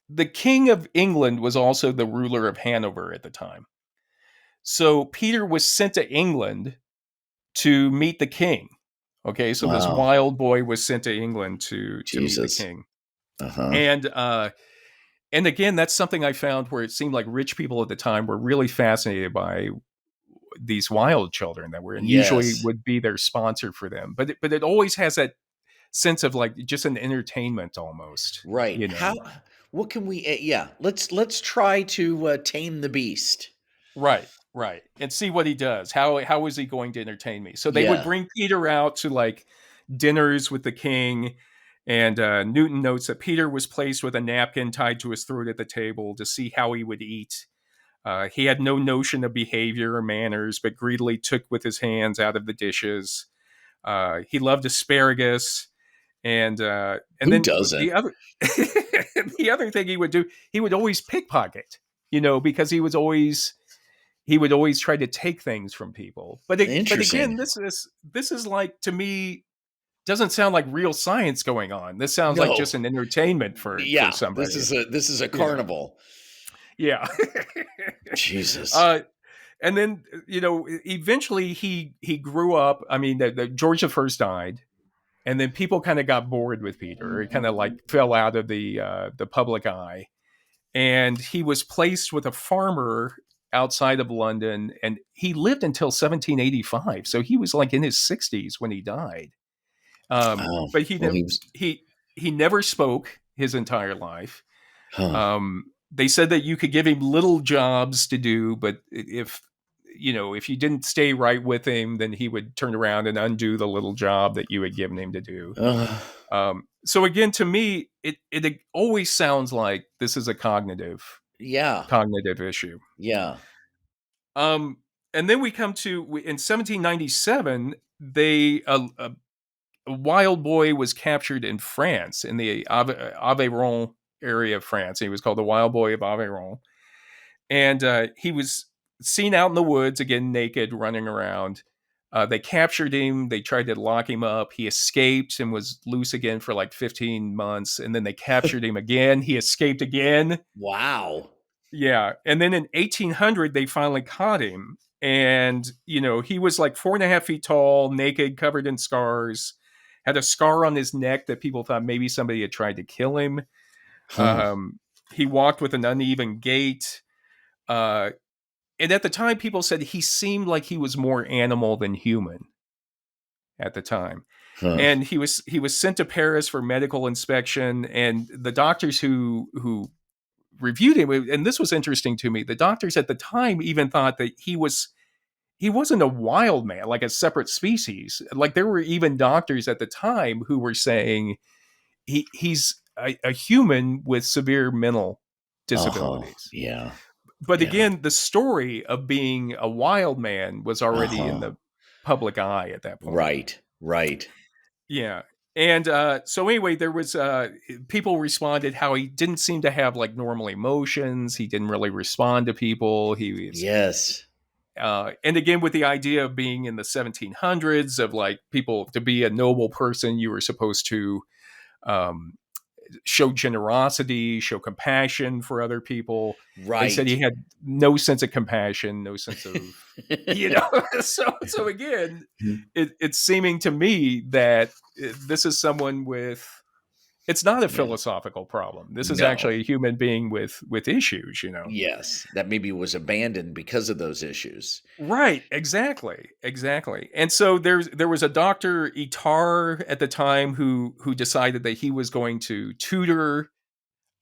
the king of England, was also the ruler of Hanover at the time. So Peter was sent to England to meet the king. Okay, so this Wow. wild boy was sent to England to meet the Jesus. king. Uh-huh. And again, that's something I found where it seemed like rich people at the time were really fascinated by these wild children that were, and usually Yes. would be their sponsor for them. But it always has that sense of like just an entertainment almost. Right. What can we yeah, let's try to tame the beast. Right, right. And see what he does. How is he going to entertain me? So they would Yeah. bring Peter out to like dinners with the king, and Newton notes that Peter was placed with a napkin tied to his throat at the table to see how he would eat. He had no notion of behavior or manners, but greedily took with his hands out of the dishes. He loved asparagus, and Who then doesn't? the other the other thing he would do, he would always pickpocket, because he would always try to take things from people. But Interesting. again, this is like, to me, doesn't sound like real science going on. This sounds like just No. an entertainment for Yeah, this somebody. is a Yeah, carnival. yeah. Jesus. uh, and then eventually he grew up. I mean, George the First died, and then people kind of got bored with Peter. It kind of like fell out of the public eye, and he was placed with a farmer outside of London, and he lived until 1785. So he was like in his 60s when he died. Oh, But he well, never he was he never spoke his entire life. huh. They said that you could give him little jobs to do, but if you didn't stay right with him, then he would turn around and undo the little job that you had given him to do. Uh, So again, to me, it always sounds like this is a yeah. cognitive issue. Yeah. Um, and then we come to in 1797, a wild boy was captured in France, in the Aveyron area of France. He was called the Wild Boy of Aveyron, and he was seen out in the woods again, naked, running around. They captured him. They tried to lock him up. He escaped and was loose again for like 15 months. And then they captured him again. He escaped again. Wow. Yeah. And then in 1800, they finally caught him. And, he was like 4.5 feet tall, naked, covered in scars, had a scar on his neck that people thought maybe somebody had tried to kill him. Huh. Um, he walked with an uneven gait. And at the time, people said he seemed like he was more animal than human at the time. Huh. And he was sent to Paris for medical inspection. And the doctors who reviewed him, and this was interesting to me, the doctors at the time even thought that he wasn't a wild man, like a separate species. Like there were even doctors at the time who were saying he's a human with severe mental Uh-huh. disabilities. Yeah. But Yeah. again, the story of being a wild man was already in Uh-huh. the public eye at that point. Right. Right. Yeah. And so anyway, there was people responded how he didn't seem to have like normal emotions. He didn't really respond to people. He was, Yes. and again, with the idea of being in the 1700s, of like people, to be a noble person, you were supposed to um, show generosity, show compassion for other people. They said he Right. had no sense of compassion, no sense of, so again, it's seeming to me that this is someone with, it's not a Yeah. philosophical problem. This is No. actually a human being with issues. Yes. That maybe was abandoned because of those issues. Right, exactly. And so there was a Dr. Itard at the time who decided that he was going to tutor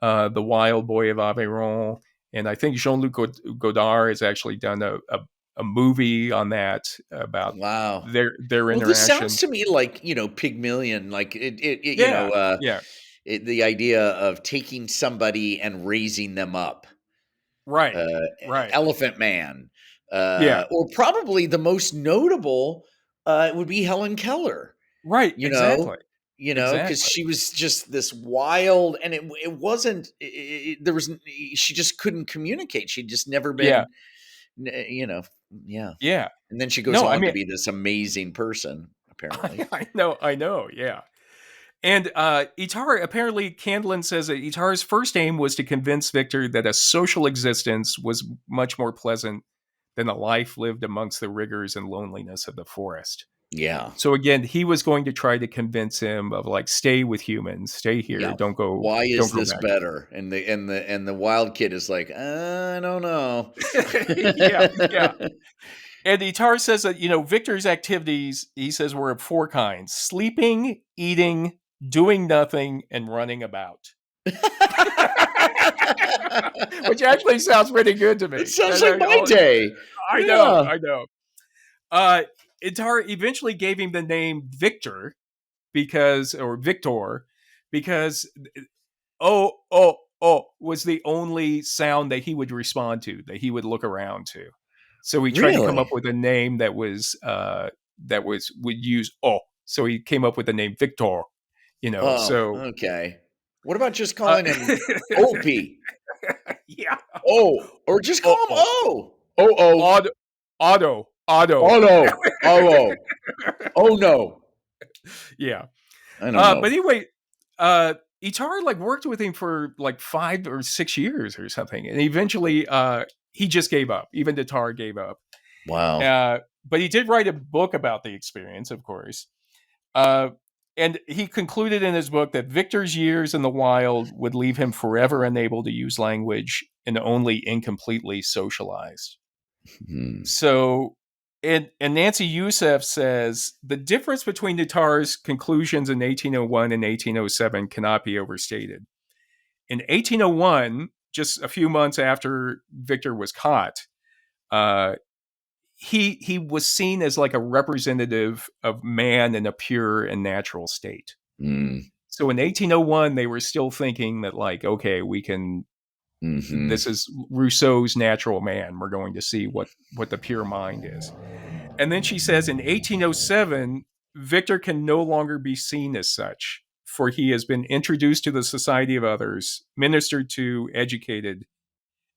the Wild Boy of Aveyron, and I think Jean-Luc Godard has actually done a a movie on that about Wow. their Well, this sounds interaction. to me like, Pygmalion, like Yeah, yeah, the idea of taking somebody and raising them up. right, uh, right, Elephant Man, yeah, or probably the most notable would be Helen Keller. right, You exactly, know, because exactly. she was just this wild, and it wasn't. There was she just couldn't communicate. She'd just never Yeah, been, you know, yeah. yeah. And then she goes No, I on to mean, be this amazing person, apparently. I know, yeah. And Itar apparently Candland says that Itar's first aim was to convince Victor that a social existence was much more pleasant than a life lived amongst the rigors and loneliness of the forest. Yeah, So again, he was going to try to convince him of like, stay with humans, stay here, yeah. Why don't is go this back. better? And the wild kid is like, I don't know. Yeah, yeah. And Itar says that, Victor's activities, he says, were of four kinds: sleeping, eating, doing nothing, and running about. Which actually sounds pretty good to It me. sounds like my day. I know, Yeah. I know. Uh, Itar eventually gave him the name Victor because oh was the only sound that he would respond to, that he would look around to. So he tried to come up Really? with a name would use oh. So he came up with the name Victor. Oh, So okay. What about just uh, calling him Opie? yeah, Oh, or just call oh him oh O. Oh, oh. Auto Auto. Oh, no. Oh, oh. Oh, no. Yeah. I don't But know. anyway, Itar like worked with him for like 5 or 6 years or something, and eventually he just gave up. Even Itar gave up. Wow. But he did write a book about the experience, of course. Uh, and he concluded in his book that Victor's years in the wild would leave him forever unable to use language and only incompletely socialized. Hmm. So, and Nancy Youssef says the difference between Itar's conclusions in 1801 and 1807 cannot be overstated. In 1801, just a few months after Victor was caught, uh, he was seen as like a representative of man in a pure and natural state. Mm. So in 1801, they were still thinking that like, okay, we can. Hmm. This is Rousseau's natural man. We're going to see what the pure mind is. And then she says in 1807, Victor can no longer be seen as such, for he has been introduced to the society of others, ministered to, educated,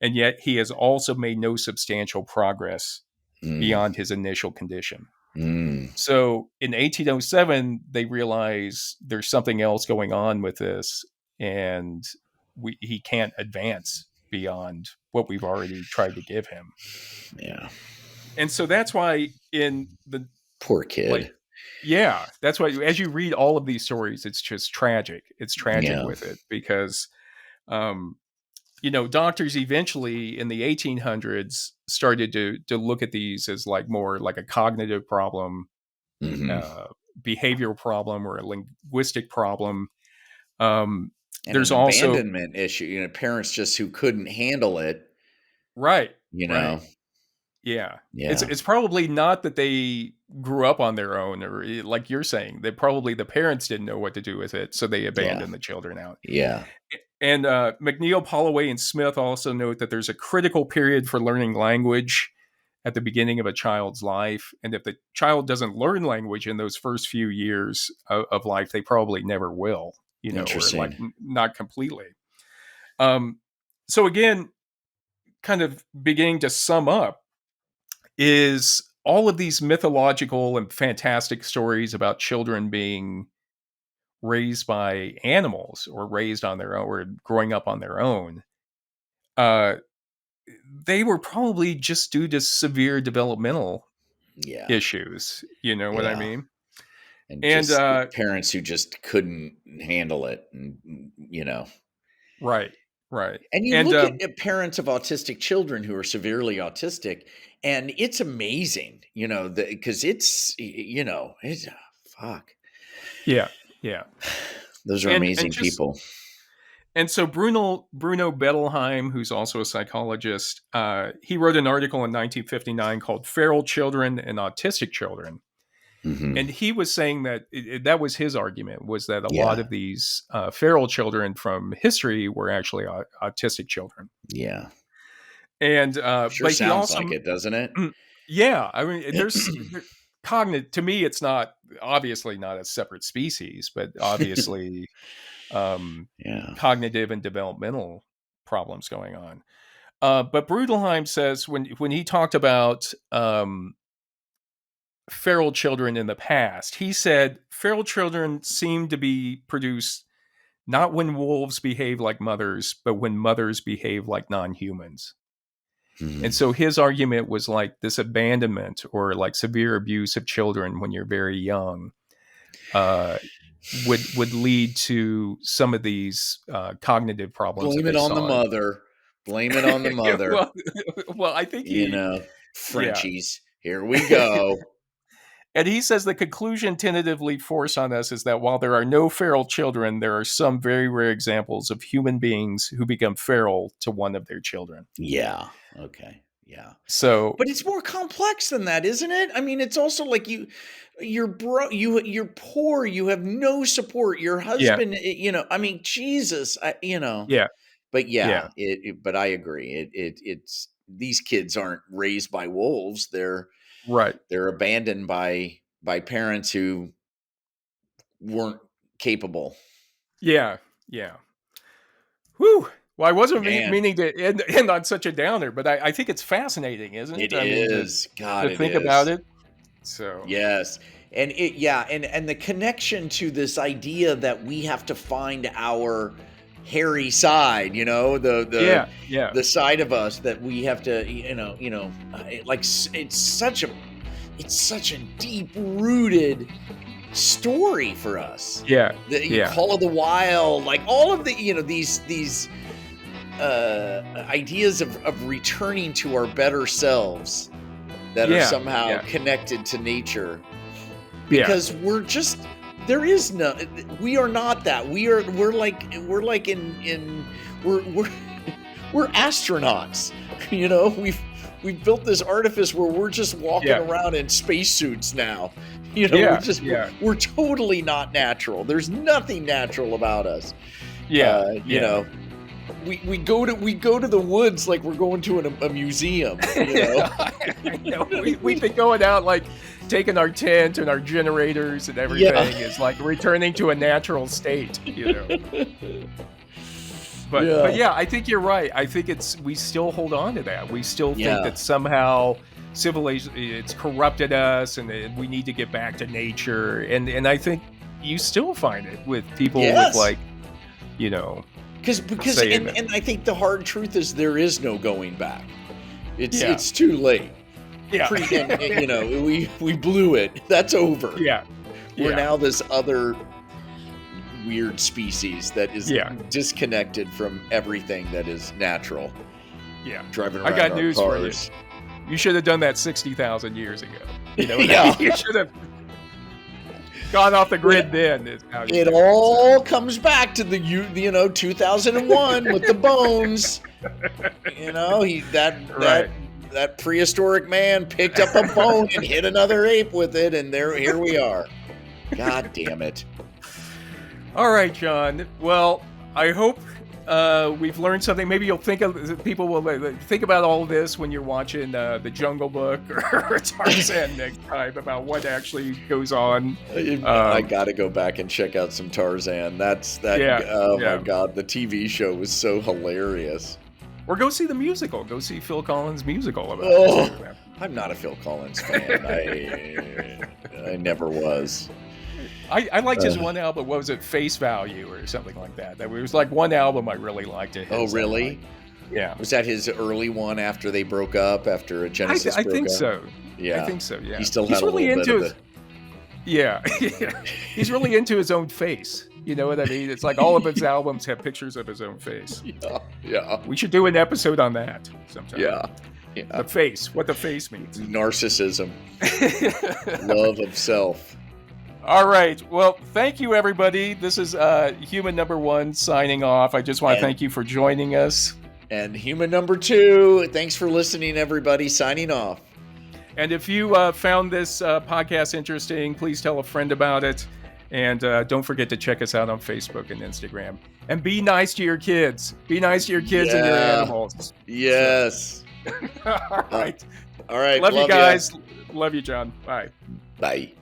and yet he has also made no substantial progress Mm. beyond his initial condition. Mm. So in 1807, they realize there's something else going on with this, and he can't advance beyond what we've already tried to give him. Yeah. And so that's why in the Poor like kid. yeah, that's why as you read all of these stories, it's just tragic. It's tragic Yeah. with it because um doctors eventually in the 1800s started to look at these as like more like a cognitive problem, Hmm. uh, behavioral problem, or a linguistic problem. Um, And there's an also abandonment issue. Parents just who couldn't handle it. right, You right, know. yeah. It's Yeah. it's probably not that they grew up on their own, or like you're saying, that probably the parents didn't know what to do with it, so they Yeah. abandoned the children out. Yeah. And McNeil, Holloway, and Smith also note that there's a critical period for learning language at the beginning of a child's life. And if the child doesn't learn language in those first few years of life, they probably never will, or like Interesting. not completely. Um, so, again, kind of beginning to sum up, is all of these mythological and fantastic stories about children being raised by animals or raised on their own or growing up on their own. Uh, they were probably just due to severe developmental Yeah. issues. You know what I Yeah. mean? And And just parents who just couldn't handle it, and. right, right, And you and look at parents of autistic children who are severely autistic, and it's amazing, because it's fuck. yeah, yeah, Those are and amazing just people. And so Bruno Bettelheim, who's also a psychologist, he wrote an article in 1959 called "Feral Children and Autistic Children," and he was saying that that was his argument, was that a lot of these feral children from history were actually autistic children. Yeah, and sure but sounds he also, like it, doesn't it? yeah, I mean, there's cognitive. To me, it's not obviously not a separate species, but obviously. Cognitive and developmental problems going on. But Brudelheim says when he talked about feral children in the past, he said feral children seem to be produced not when wolves behave like mothers, but when mothers behave like non-humans. And so his argument was like this abandonment or like severe abuse of children when you're very young would lead to some of these cognitive problems. Blame it on the mother. Blame it on the mother. well, I think Frenchies. Yeah. Here we go. And he says the conclusion tentatively forced on us is that while there are no feral children, there are some very rare examples of human beings who become feral to one of their children. Yeah. Okay. Yeah. So, but it's more complex than that, isn't it? I mean, it's also like you're poor, you have no support. Your husband, I mean, Jesus, Yeah. But but I agree. It's these kids aren't raised by wolves. They're abandoned by parents who weren't capable. Yeah. Whew. Well, I wasn't meaning to end on such a downer, but I think it's fascinating, isn't it? It is. To think about it. So yes, and and the connection to this idea that we have to find our hairy side, the side of us that we have to, like it's such a deep rooted story for us. Call of the Wild, like all of the these ideas of returning to our better selves that are somehow connected to nature, because we're not that. We're astronauts. We've built this artifice where we're just walking around in spacesuits now. We're totally not natural. There's nothing natural about us. We go to the woods like we're going to a museum. We've been going out like taking our tent and our generators and everything is like returning to a natural state. But I think you're right. I think we still hold on to that. We still think that somehow civilization it's corrupted us and we need to get back to nature. And I think you still find it with people with like, because and I think the hard truth is there is no going back. It's too late. We blew it. That's over. We're now this other weird species that is disconnected from everything that is natural. Driving around. I got news for you. You should have done that 60,000 years ago. You should have gone off the grid then. It all comes back to the 2001 with the bones. That prehistoric man picked up a bone and hit another ape with it, and here we are. God damn it. All right, John. Well, I hope we've learned something. Maybe people will think about all of this when you're watching The Jungle Book or Tarzan next time about what actually goes on. I got to go back and check out some Tarzan. My God, the TV show was so hilarious. Or go see the musical. Go see Phil Collins' musical about it. I'm not a Phil Collins fan. I never was. I liked his one album. What was it? Face Value or something like that. That was like one album I really liked. Oh, really? Yeah. Was that his early one after they broke up? After Genesis broke up? I think so. Yeah. I think so. Yeah. He still had a little bit of it. Yeah. He's really into his own face. You know what I mean? It's like all of his albums have pictures of his own face. Yeah. We should do an episode on that sometime. Yeah. The face. What the face means. Narcissism. Love of self. All right. Well, thank you, everybody. This is human number 1 signing off. I just want to thank you for joining us. And human number 2, thanks for listening, everybody. Signing off. And if you found this podcast interesting, please tell a friend about it. And don't forget to check us out on Facebook and Instagram. And be nice to your kids. Be nice to your kids and your animals. Yes. All right. All right. Love you guys. Love you, John. Bye. Bye.